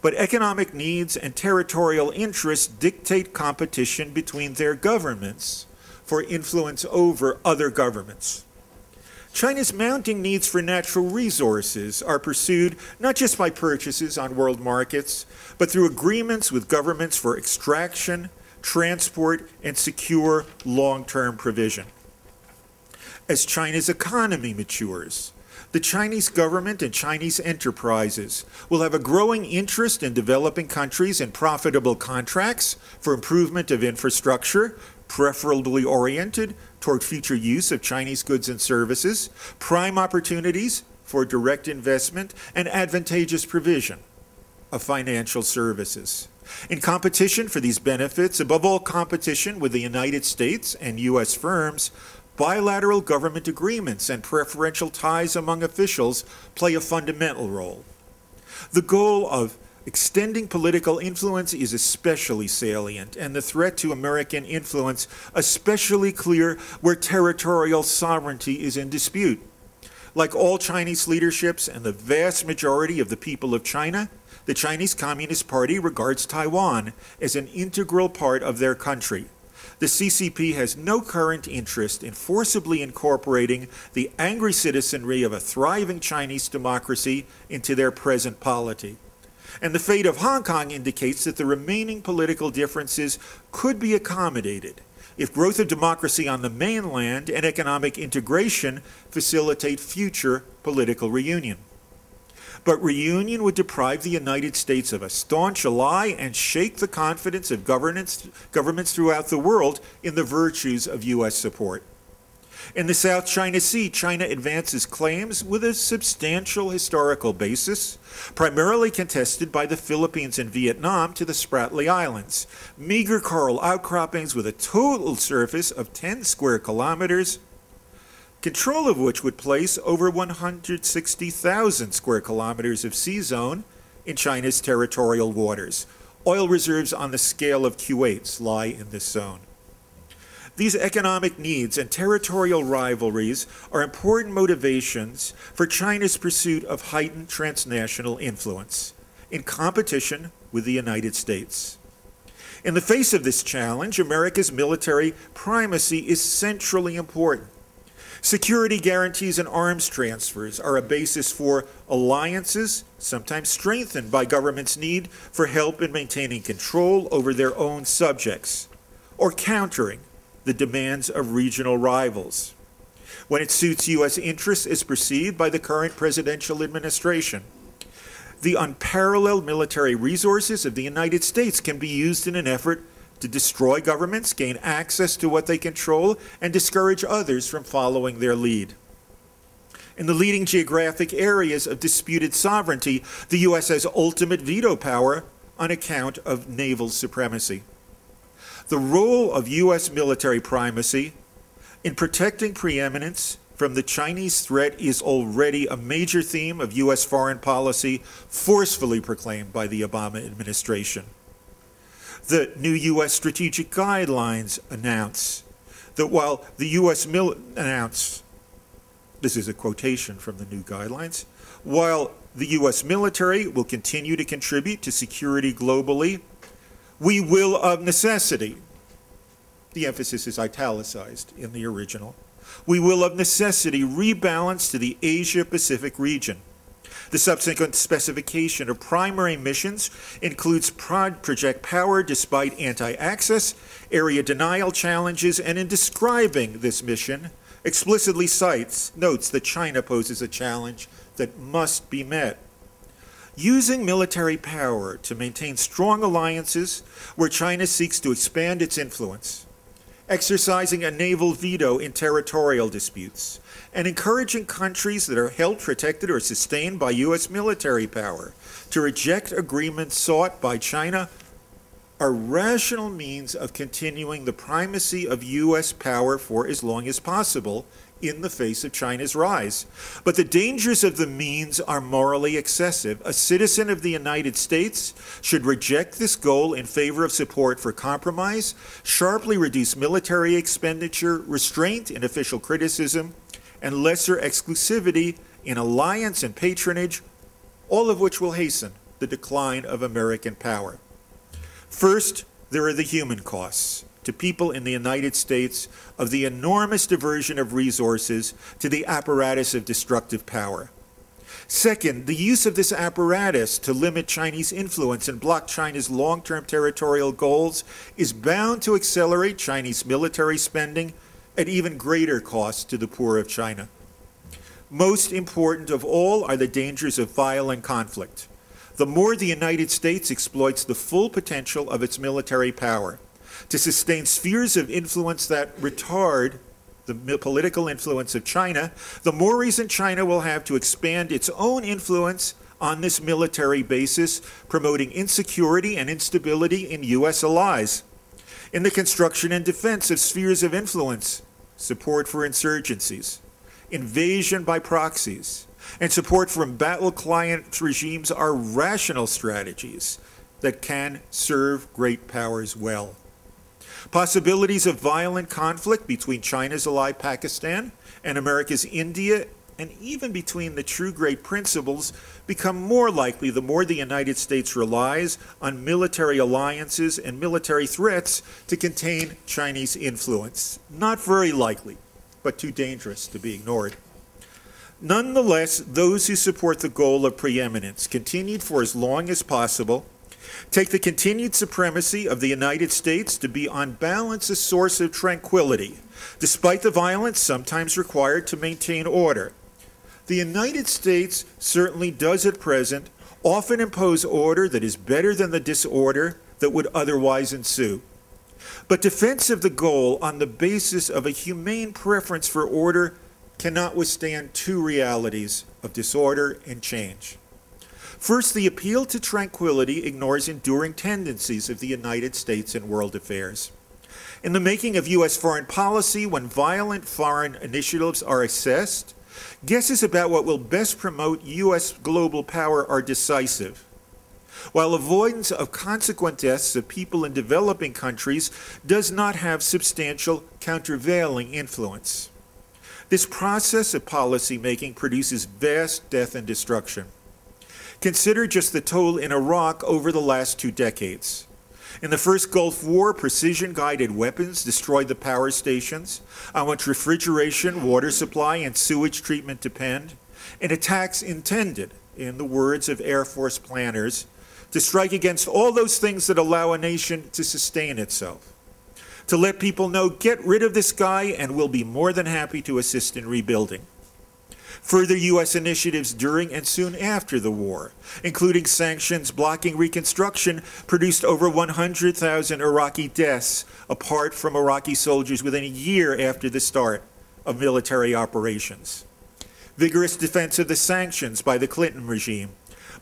But economic needs and territorial interests dictate competition between their governments for influence over other governments. China's mounting needs for natural resources are pursued not just by purchases on world markets, but through agreements with governments for extraction, transport, and secure long-term provision. As China's economy matures, the Chinese government and Chinese enterprises will have a growing interest in developing countries in profitable contracts for improvement of infrastructure, preferably oriented toward future use of Chinese goods and services, prime opportunities for direct investment, and advantageous provision of financial services. In competition for these benefits, above all competition with the United States and U.S. firms, bilateral government agreements and preferential ties among officials play a fundamental role. The goal of extending political influence is especially salient, and the threat to American influence especially clear where territorial sovereignty is in dispute. Like all Chinese leaderships and the vast majority of the people of China, the Chinese Communist Party regards Taiwan as an integral part of their country. The CCP has no current interest in forcibly incorporating the angry citizenry of a thriving Chinese democracy into their present polity. And the fate of Hong Kong indicates that the remaining political differences could be accommodated if growth of democracy on the mainland and economic integration facilitate future political reunion. But reunion would deprive the United States of a staunch ally and shake the confidence of governments throughout the world in the virtues of U.S. support. In the South China Sea, China advances claims with a substantial historical basis, primarily contested by the Philippines and Vietnam to the Spratly Islands, meager coral outcroppings with a total surface of 10 square kilometers. control of which would place over 160,000 square kilometers of sea zone in China's territorial waters. Oil reserves on the scale of Kuwait's lie in this zone. These economic needs and territorial rivalries are important motivations for China's pursuit of heightened transnational influence in competition with the United States. In the face of this challenge, America's military primacy is centrally important. Security guarantees and arms transfers are a basis for alliances, sometimes strengthened by governments' need for help in maintaining control over their own subjects, or countering the demands of regional rivals. When it suits U.S. interests as perceived by the current presidential administration, the unparalleled military resources of the United States can be used in an effort to destroy governments, gain access to what they control, and discourage others from following their lead. In the leading geographic areas of disputed sovereignty, the U.S. has ultimate veto power on account of naval supremacy. The role of U.S. military primacy in protecting preeminence from the Chinese threat is already a major theme of U.S. foreign policy forcefully proclaimed by the Obama administration. The new U.S. strategic guidelines announce that while the U.S. this is a quotation from the new guidelines, while the U.S. military will continue to contribute to security globally, we will of necessity, the emphasis is italicized in the original, we will of necessity rebalance to the Asia-Pacific region. The subsequent specification of primary missions includes project power despite anti-access, area denial challenges, and in describing this mission, explicitly notes that China poses a challenge that must be met. Using military power to maintain strong alliances where China seeks to expand its influence, exercising a naval veto in territorial disputes, and encouraging countries that are held, protected, or sustained by U.S. military power to reject agreements sought by China are rational means of continuing the primacy of U.S. power for as long as possible in the face of China's rise. But the dangers of the means are morally excessive. A citizen of the United States should reject this goal in favor of support for compromise, sharply reduce military expenditure, restraint in official criticism, and lesser exclusivity in alliance and patronage, all of which will hasten the decline of American power. First, there are the human costs to people in the United States of the enormous diversion of resources to the apparatus of destructive power. Second, the use of this apparatus to limit Chinese influence and block China's long-term territorial goals is bound to accelerate Chinese military spending at even greater cost to the poor of China. Most important of all are the dangers of violent conflict. The more the United States exploits the full potential of its military power to sustain spheres of influence that retard the political influence of China, the more reason China will have to expand its own influence on this military basis, promoting insecurity and instability in U.S. allies. In the construction and defense of spheres of influence, support for insurgencies, invasion by proxies, and support from battle client regimes are rational strategies that can serve great powers well. Possibilities of violent conflict between China's ally Pakistan and America's India, and even between the true great principles, become more likely the more the United States relies on military alliances and military threats to contain Chinese influence. Not very likely, but too dangerous to be ignored. Nonetheless, those who support the goal of preeminence, continued for as long as possible, take the continued supremacy of the United States to be on balance a source of tranquility, despite the violence sometimes required to maintain order. The United States certainly does at present often impose order that is better than the disorder that would otherwise ensue. But defense of the goal on the basis of a humane preference for order cannot withstand two realities of disorder and change. First, the appeal to tranquility ignores enduring tendencies of the United States in world affairs. In the making of U.S. foreign policy, when violent foreign initiatives are assessed, guesses about what will best promote U.S. global power are decisive. While avoidance of consequent deaths of people in developing countries does not have substantial countervailing influence. This process of policy making produces vast death and destruction. Consider just the toll in Iraq over the last 2 decades. In the first Gulf War, precision-guided weapons destroyed the power stations on which refrigeration, water supply, and sewage treatment depend, and attacks intended, in the words of Air Force planners, to strike against all those things that allow a nation to sustain itself. To let people know, get rid of this guy and we'll be more than happy to assist in rebuilding. Further U.S. initiatives during and soon after the war, including sanctions blocking reconstruction, produced over 100,000 Iraqi deaths, apart from Iraqi soldiers within a year after the start of military operations. Vigorous defense of the sanctions by the Clinton regime,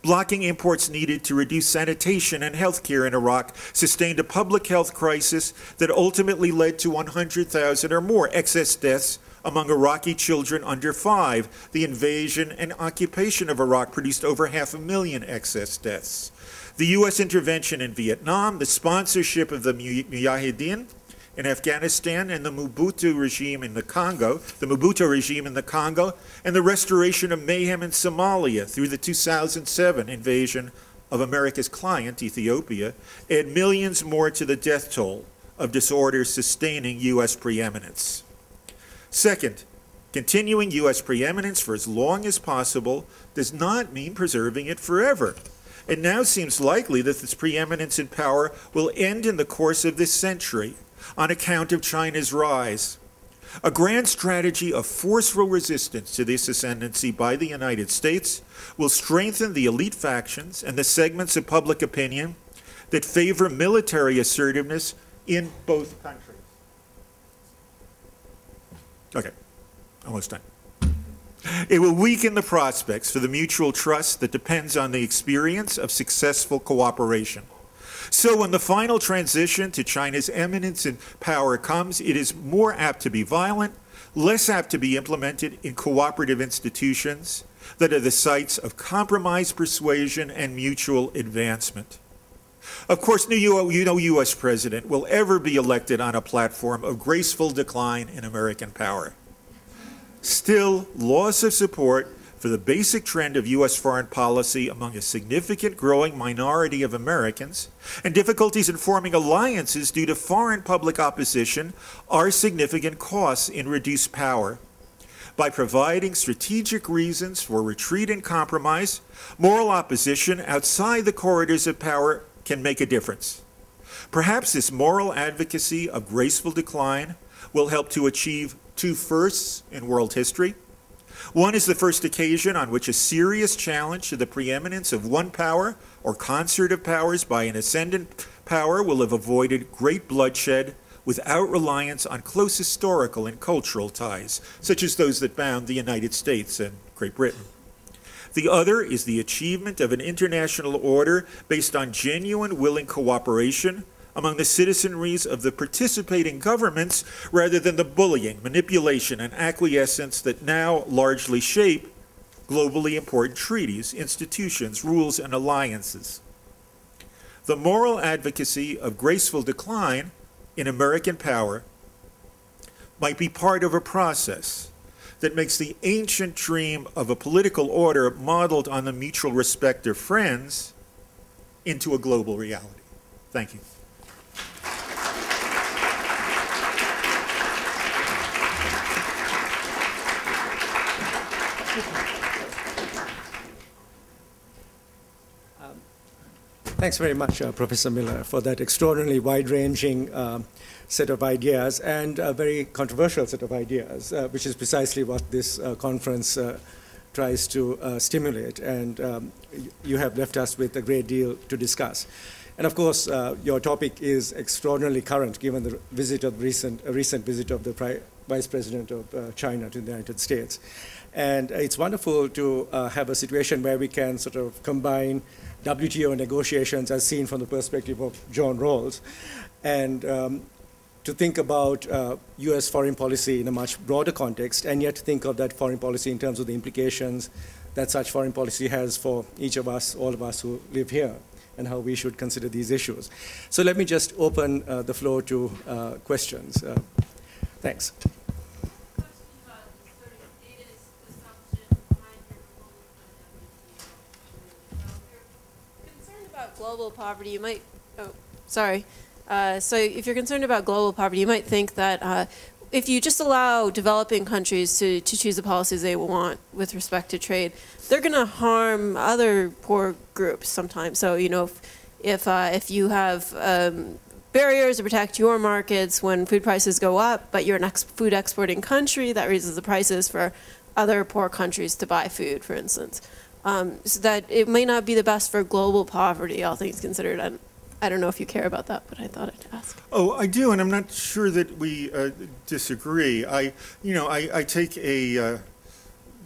blocking imports needed to reduce sanitation and health care in Iraq, sustained a public health crisis that ultimately led to 100,000 or more excess deaths among Iraqi children under 5. The invasion and occupation of Iraq produced over 500,000 excess deaths. The U.S. intervention in Vietnam, the sponsorship of the Mujahideen in Afghanistan, and the Mobutu regime in the Congo, and the restoration of mayhem in Somalia through the 2007 invasion of America's client, Ethiopia, add millions more to the death toll of disorders sustaining U.S. preeminence. Second, continuing U.S. preeminence for as long as possible does not mean preserving it forever. It now seems likely that this preeminence in power will end in the course of this century on account of China's rise. A grand strategy of forceful resistance to this ascendancy by the United States will strengthen the elite factions and the segments of public opinion that favor military assertiveness in both countries. Okay, almost done. It will weaken the prospects for the mutual trust that depends on the experience of successful cooperation. So when the final transition to China's eminence in power comes, it is more apt to be violent, less apt to be implemented in cooperative institutions that are the sites of compromise, persuasion, and mutual advancement. Of course, no U.S. president will ever be elected on a platform of graceful decline in American power. Still, loss of support for the basic trend of U.S. foreign policy among a significant growing minority of Americans and difficulties in forming alliances due to foreign public opposition are significant costs in reduced power. By providing strategic reasons for retreat and compromise, moral opposition outside the corridors of power can make a difference. Perhaps this moral advocacy of graceful decline will help to achieve 2 firsts in world history. One is the first occasion on which a serious challenge to the preeminence of one power or concert of powers by an ascendant power will have avoided great bloodshed without reliance on close historical and cultural ties, such as those that bound the United States and Great Britain. The other is the achievement of an international order based on genuine willing cooperation among the citizenries of the participating governments rather than the bullying, manipulation, and acquiescence that now largely shape globally important treaties, institutions, rules, and alliances. The moral advocacy of graceful decline in American power might be part of a process that makes the ancient dream of a political order modeled on the mutual respect of friends into a global reality. Thank you. Thanks very much, Professor Miller, for that extraordinarily wide-ranging set of ideas and a very controversial set of ideas, which is precisely what this conference tries to stimulate. And you have left us with a great deal to discuss. And of course, your topic is extraordinarily current, given the recent visit of the Vice President of China to the United States. And it's wonderful to have a situation where we can sort of combine WTO negotiations as seen from the perspective of John Rawls and to think about US foreign policy in a much broader context, and yet think of that foreign policy in terms of the implications that such foreign policy has for each of us, all of us who live here, and how we should consider these issues. So let me just open the floor to questions. Thanks. Global poverty, you might, so if you're concerned about global poverty, you might think that if you just allow developing countries to choose the policies they want with respect to trade, they're going to harm other poor groups sometimes. So, you know, if you have barriers to protect your markets when food prices go up, but you're an food exporting country, that raises the prices for other poor countries to buy food, for instance. So that it may not be the best for global poverty, all things considered. I don't know if you care about that, but I thought I'd ask. Oh, I do, and I'm not sure that we disagree. I take a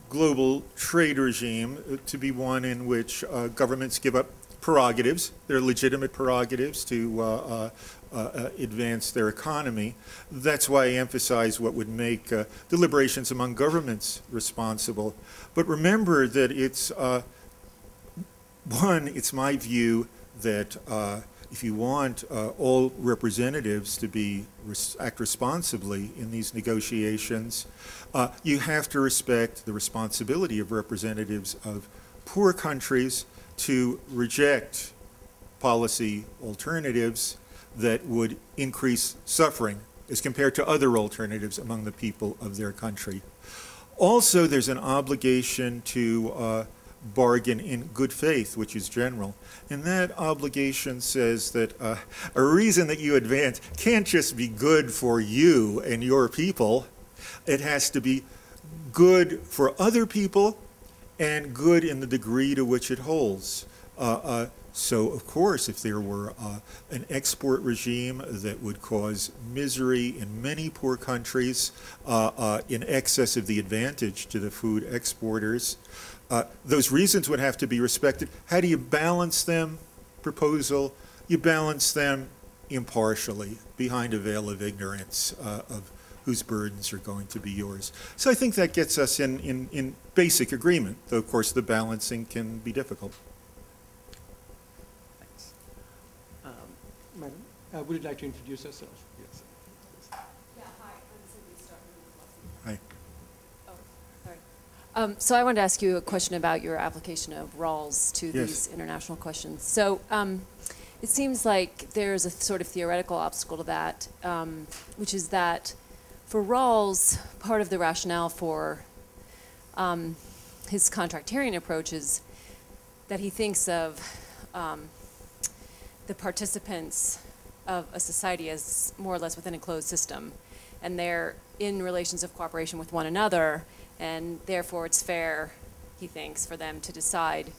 global trade regime to be one in which governments give up prerogatives, their legitimate prerogatives, to advance their economy. That's why I emphasize what would make deliberations among governments responsible. But remember that it's, it's my view that if you want all representatives to act responsibly in these negotiations, you have to respect the responsibility of representatives of poor countries to reject policy alternatives that would increase suffering as compared to other alternatives among the people of their country. Also, there's an obligation to bargain in good faith, which is general. And that obligation says that a reason that you advance can't just be good for you and your people. It has to be good for other people and good in the degree to which it holds. So, of course, if there were an export regime that would cause misery in many poor countries in excess of the advantage to the food exporters, those reasons would have to be respected. How do you balance them? Proposal, you balance them impartially behind a veil of ignorance of whose burdens are going to be yours. So I think that gets us in basic agreement, though, of course, the balancing can be difficult. Madam, would you like to introduce yourself? Yes. Yeah, hi, I'm Cindy Starkman. Hi. Oh, sorry. So I wanted to ask you a question about your application of RALs to these international questions. So it seems like there's a sort of theoretical obstacle to that, which is that for Rawls, part of the rationale for his contractarian approach is that he thinks of the participants of a society as more or less within a closed system, and they're in relations of cooperation with one another, and therefore it's fair, he thinks, for them to decide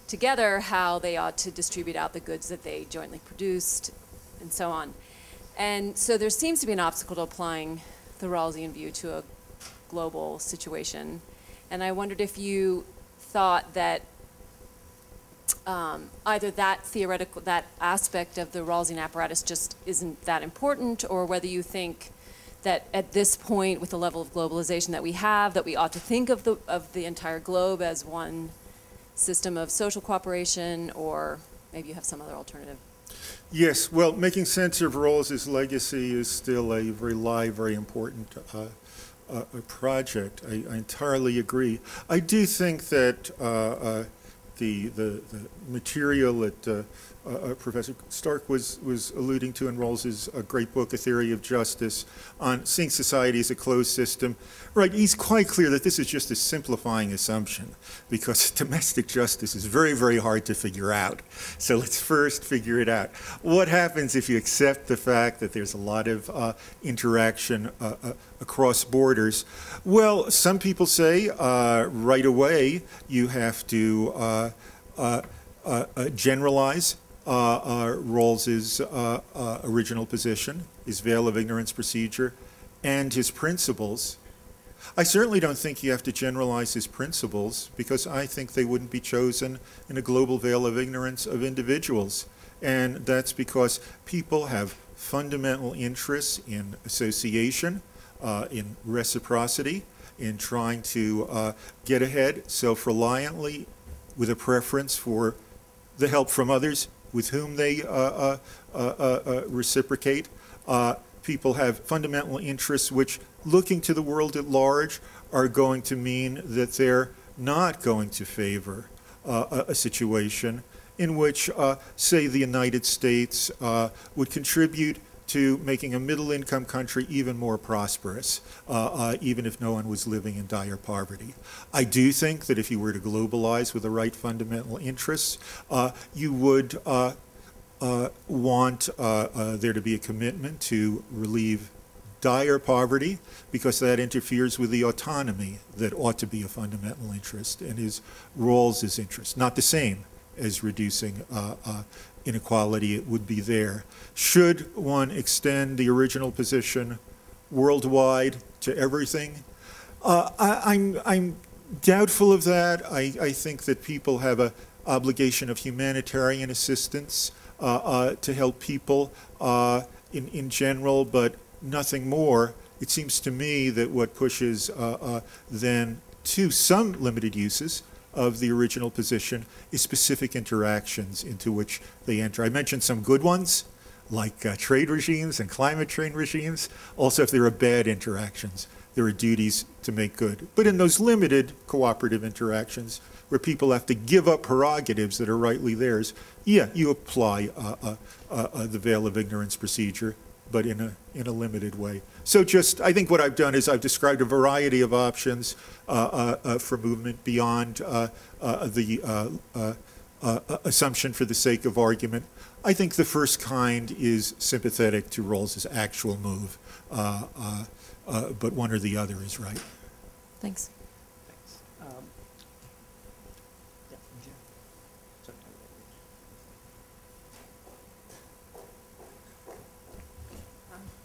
together how they ought to distribute out the goods that they jointly produced, and so on. And so there seems to be an obstacle to applying the Rawlsian view to a global situation, and I wondered if you thought that either that aspect of the Rawlsian apparatus just isn't that important, or whether you think that at this point, with the level of globalization that we have, that we ought to think of the entire globe as one system of social cooperation, or maybe you have some other alternative. Yes, well, making sense of Rawls's legacy is still a very live, very important project. I entirely agree. I do think that the material that Professor Stark was alluding to in Rawls's great book, A Theory of Justice, on seeing society as a closed system, right, he's quite clear that this is just a simplifying assumption, because domestic justice is very, very hard to figure out. So let's first figure it out. What happens if you accept the fact that there's a lot of interaction across borders? Well, some people say right away you have to generalize Rawls's original position, his veil of ignorance procedure, and his principles. I certainly don't think you have to generalize his principles, because I think they wouldn't be chosen in a global veil of ignorance of individuals. And that's because people have fundamental interests in association, in reciprocity, in trying to get ahead self-reliantly with a preference for the help from others with whom they reciprocate. People have fundamental interests which, looking to the world at large, are going to mean that they're not going to favor a situation in which, say, the United States would contribute to making a middle-income country even more prosperous, even if no one was living in dire poverty. I do think that if you were to globalize with the right fundamental interests, you would want there to be a commitment to relieve dire poverty, because that interferes with the autonomy that ought to be a fundamental interest and is Rawls's interest. Not the same as reducing inequality, it would be there. Should one extend the original position worldwide to everything? I'm doubtful of that. I think that people have an obligation of humanitarian assistance to help people in general, but nothing more. It seems to me that what pushes then to some limited uses of the original position is specific interactions into which they enter. I mentioned some good ones, like trade regimes and climate change regimes. Also, if there are bad interactions, there are duties to make good. But in those limited cooperative interactions, where people have to give up prerogatives that are rightly theirs, yeah, you apply the veil of ignorance procedure, but in a limited way. So I think what I've done is I've described a variety of options for movement beyond the assumption for the sake of argument. I think the first kind is sympathetic to Rawls's actual move, but one or the other is right. Thanks.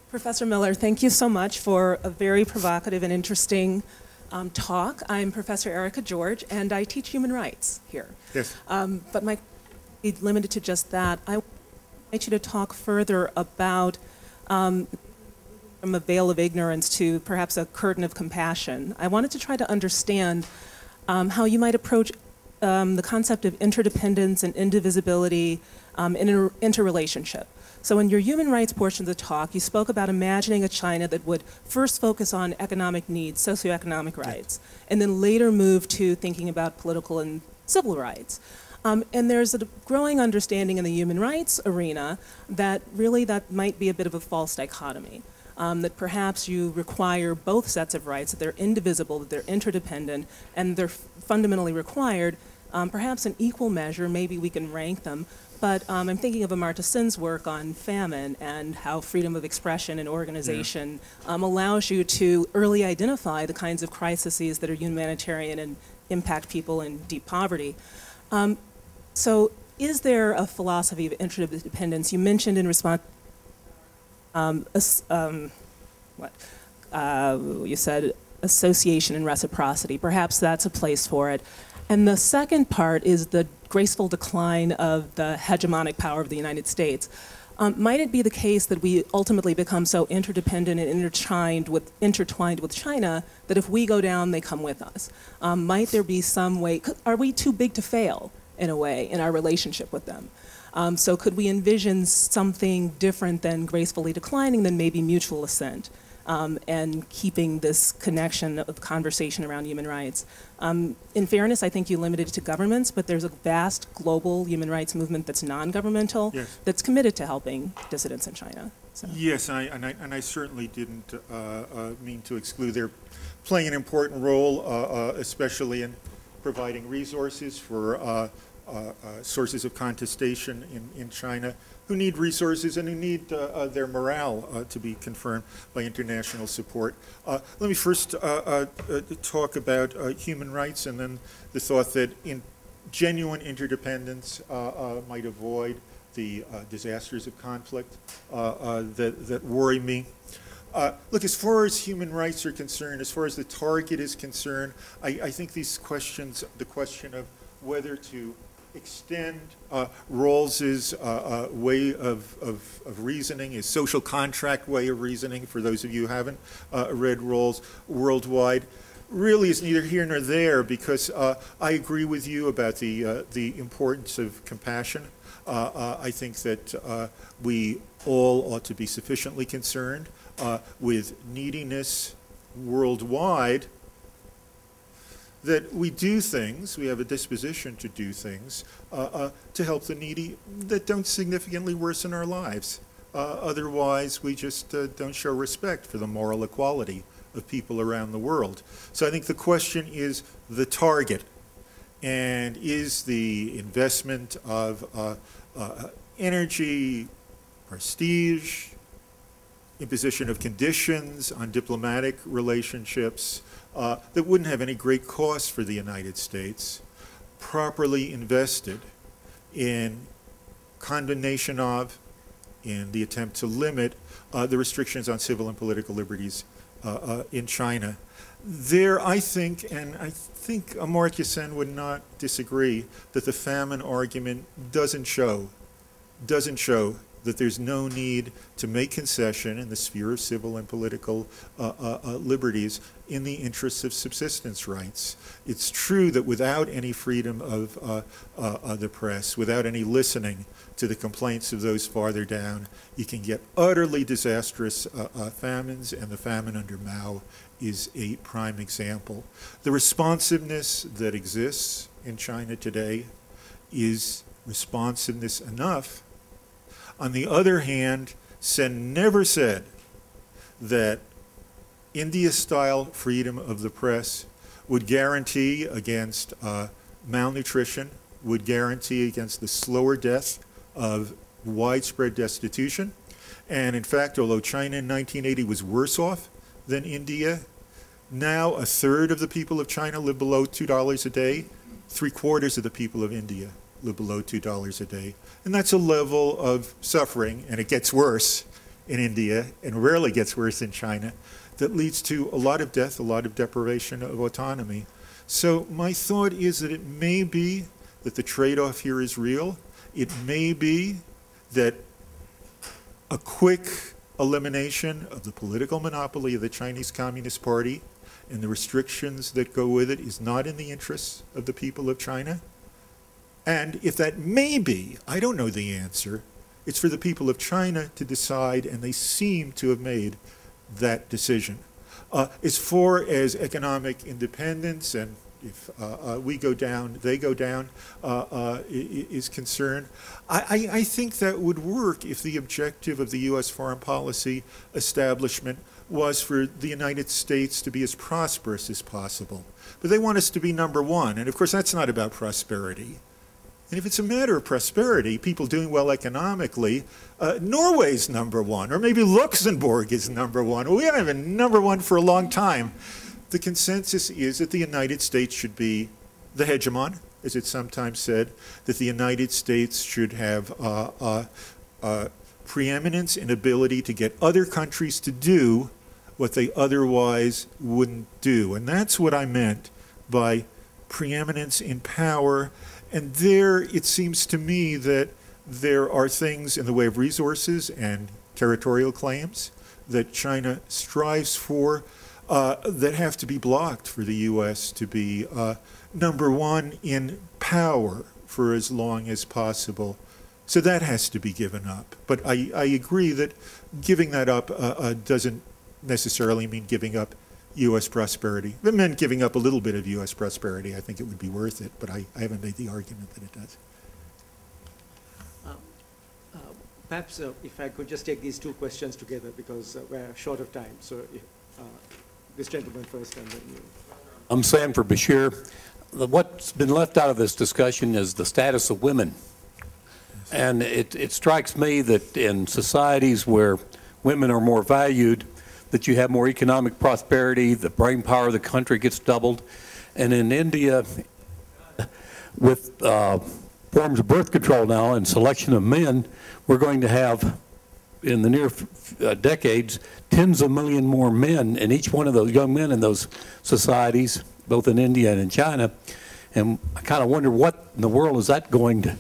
Professor Miller, thank you so much for a very provocative and interesting talk. I'm Professor Erica George, and I teach human rights here. Yes. But my is limited to just that. I want you to talk further about from a veil of ignorance to perhaps a curtain of compassion. I wanted to try to understand how you might approach the concept of interdependence and indivisibility in an interrelationship. So in your human rights portion of the talk, you spoke about imagining a China that would first focus on economic needs, socioeconomic rights, and then later move to thinking about political and civil rights. And there's a growing understanding in the human rights arena that really that might be a bit of a false dichotomy. That perhaps you require both sets of rights, that they're indivisible, that they're interdependent, and they're fundamentally required, perhaps in equal measure, maybe we can rank them. But I'm thinking of Amartya Sen's work on famine and how freedom of expression and organization allows you to early identify the kinds of crises that are humanitarian and impact people in deep poverty. So is there a philosophy of interdependence? You mentioned in response, you said association and reciprocity. Perhaps that's a place for it. And the second part is the graceful decline of the hegemonic power of the United States. Might it be the case that we ultimately become so interdependent and intertwined with China that if we go down, they come with us? Might there be some way, are we too big to fail in a way in our relationship with them? So could we envision something different than gracefully declining than maybe mutual assent? And keeping this connection of conversation around human rights. In fairness, I think you limited it to governments, but there's a vast global human rights movement that's non-governmental, that's committed to helping dissidents in China. So. Yes, and I certainly didn't mean to exclude. They're playing an important role, especially in providing resources for sources of contestation in China, who need resources and who need their morale to be confirmed by international support. Let me first talk about human rights, and then the thought that in genuine interdependence might avoid the disasters of conflict that worry me. Look, as far as human rights are concerned, as far as the target is concerned, I think these questions, the question of whether to extend Rawls's way of reasoning, his social contract way of reasoning, for those of you who haven't read Rawls Worldwide, really is neither here nor there, because I agree with you about the importance of compassion. I think that we all ought to be sufficiently concerned with neediness worldwide, that we do things, we have a disposition to do things to help the needy that don't significantly worsen our lives. Otherwise, we just don't show respect for the moral equality of people around the world. So I think the question is the target, and is the investment of energy, prestige, imposition of conditions on diplomatic relationships that wouldn't have any great cost for the United States, properly invested in condemnation of, in the attempt to limit the restrictions on civil and political liberties in China. There, I think, and I think Amartya Sen would not disagree, that the famine argument doesn't show that there's no need to make concession in the sphere of civil and political liberties in the interests of subsistence rights. It's true that without any freedom of the press, without any listening to the complaints of those farther down, you can get utterly disastrous famines, and the famine under Mao is a prime example. The responsiveness that exists in China today is responsiveness enough. On the other hand, Sen never said that India-style freedom of the press would guarantee against malnutrition, would guarantee against the slower death of widespread destitution. And in fact, although China in 1980 was worse off than India, now a third of the people of China live below $2 a day, 3/4 of the people of India live below $2 a day. And that's a level of suffering, and it gets worse in India and rarely gets worse in China, that leads to a lot of death, a lot of deprivation of autonomy. So my thought is that it may be that the trade-off here is real. It may be that a quick elimination of the political monopoly of the Chinese Communist Party and the restrictions that go with it is not in the interests of the people of China. And if that may be, I don't know the answer, it's for the people of China to decide, and they seem to have made that decision. As far as economic independence, and if we go down, they go down, is concerned, I think that would work if the objective of the U.S. foreign policy establishment was for the United States to be as prosperous as possible. But they want us to be #1, and of course that's not about prosperity. And if it's a matter of prosperity, people doing well economically, Norway's #1, or maybe Luxembourg is #1. Well, we haven't been #1 for a long time. The consensus is that the United States should be the hegemon, as it's sometimes said, that the United States should have preeminence and ability to get other countries to do what they otherwise wouldn't do. And that's what I meant by preeminence in power. And there, it seems to me that there are things in the way of resources and territorial claims that China strives for that have to be blocked for the U.S. to be #1 in power for as long as possible. So that has to be given up. But I agree that giving that up doesn't necessarily mean giving up U.S. prosperity. If it meant giving up a little bit of U.S. prosperity, I think it would be worth it, but I haven't made the argument that it does. Perhaps if I could just take these two questions together, because we're short of time. So if, this gentleman first, and then you. I'm Sanford Bashir. What's been left out of this discussion is the status of women. And it strikes me that in societies where women are more valued, that you have more economic prosperity, the brain power of the country gets doubled. And in India, with forms of birth control now and selection of men, we're going to have, in the near decades, tens of millions more men, and each one of those young men in those societies, both in India and in China, And I kind of wonder what in the world is that going to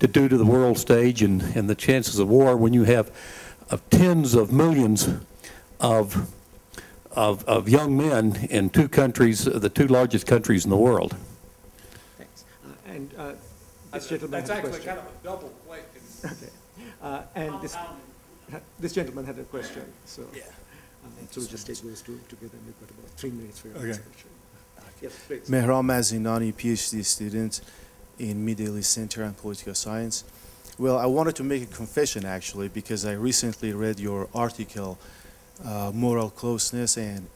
do to the world stage and the chances of war when you have tens of millions of young men in two countries, the two largest countries in the world. Thanks. And this gentleman That's had a actually question. kind of a double question. Okay. And this gentleman had a question. So, Yeah. so we'll just take those two together, and we've got about 3 minutes for your Okay. discussion. Yes, please. Mehram Mazinani, PhD student in Middle East Center and Political Science. Well, I wanted to make a confession actually because I recently read your article, Moral Closeness and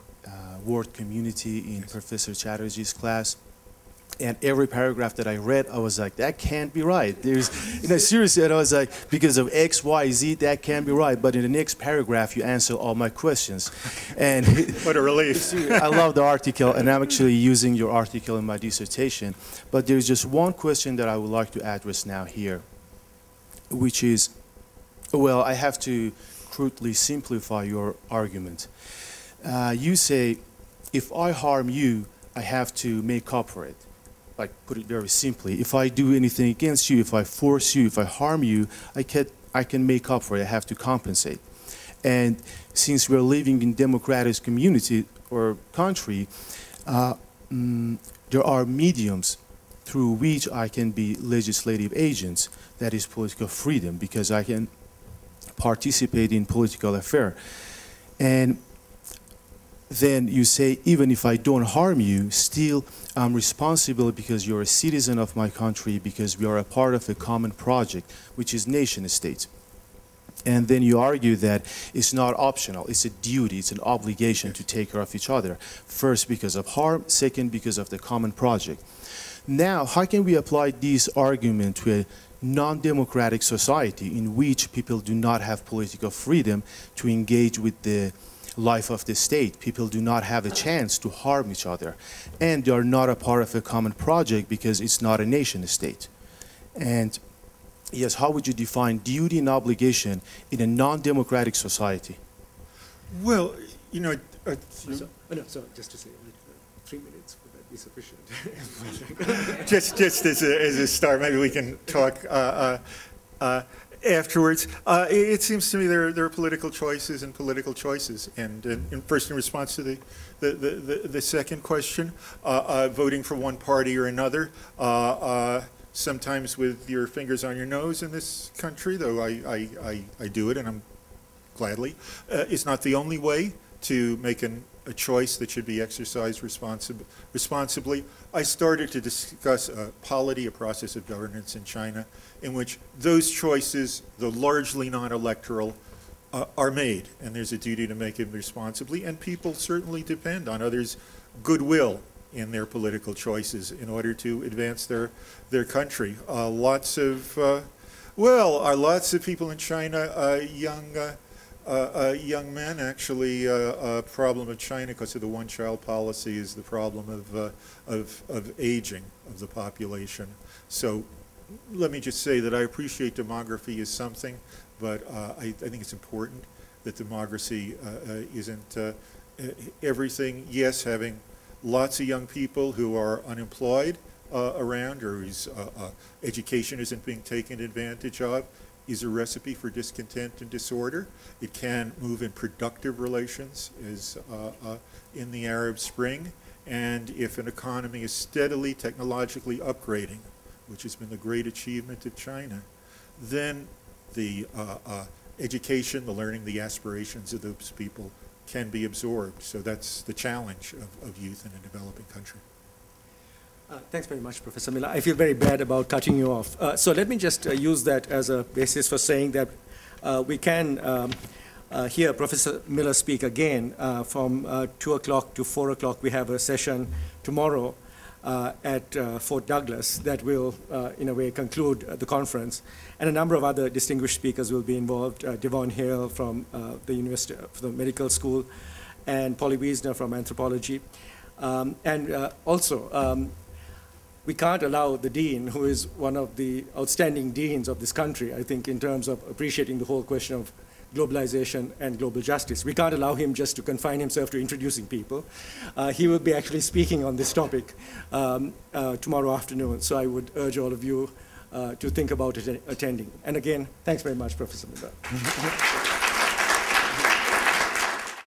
World Community in Professor Chatterjee's class. And every paragraph that I read, I was like, that can't be right. There's, seriously, and I was like, because of X, Y, Z, that can't be right. But in the next paragraph, you answer all my questions. And What a relief. I love the article, and I'm actually using your article in my dissertation. But there's just one question that I would like to address now here, which is, well, I have to crudely simplify your argument. You say, if I harm you, I have to make up for it. Like, put it very simply, if I do anything against you, if I force you, if I harm you, I can make up for it. I have to compensate. And since we're living in democratic community or country, there are mediums through which I can be legislative agents. That is political freedom, because I can participate in political affair. And then you say, even if I don't harm you, still I'm responsible because you're a citizen of my country, because we are a part of a common project, which is nation state. And then you argue that it's not optional, it's a duty, it's an obligation to take care of each other. First, because of harm, second, because of the common project. Now, how can we apply this argument to a non-democratic society in which people do not have political freedom to engage with the life of the state? People do not have a chance to harm each other, and they are not a part of a common project because it's not a nation state. And yes, how would you define duty and obligation in a non-democratic society? Well, So just to say, 3 minutes, would that be sufficient? just as a start, maybe we can talk afterwards. It seems to me there are political choices and political choices. And first, in response to the second question, voting for one party or another, sometimes with your fingers on your nose in this country, though I do it, and I'm gladly, is not the only way to make a choice that should be exercised responsibly. I started to discuss polity, a process of governance in China, in which those choices, though largely non-electoral, are made, and there's a duty to make them responsibly, and people certainly depend on others' goodwill in their political choices in order to advance their country. Lots of people in China, young men, actually, a problem of China because of the one-child policy is the problem of aging of the population. So let me just say that I appreciate demography is something, but I think it's important that demography isn't everything. Yes, having lots of young people who are unemployed around, or whose education isn't being taken advantage of, is a recipe for discontent and disorder. It can move in productive relations, as in the Arab Spring. And if an economy is steadily technologically upgrading, which has been the great achievement of China, then the education, the learning, the aspirations of those people can be absorbed. So that's the challenge of youth in a developing country. Thanks very much, Professor Miller. I feel very bad about cutting you off. So let me just use that as a basis for saying that we can hear Professor Miller speak again from 2 o'clock to 4 o'clock. We have a session tomorrow at Fort Douglas that will, in a way, conclude the conference. And a number of other distinguished speakers will be involved. Devon Hale from the University of the Medical School, and Polly Wiesner from Anthropology. Also, we can't allow the dean, who is one of the outstanding deans of this country, I think, in terms of appreciating the whole question of globalization and global justice. We can't allow him just to confine himself to introducing people. He will be actually speaking on this topic tomorrow afternoon, so I would urge all of you to think about attending. And again, thanks very much, Professor Miller.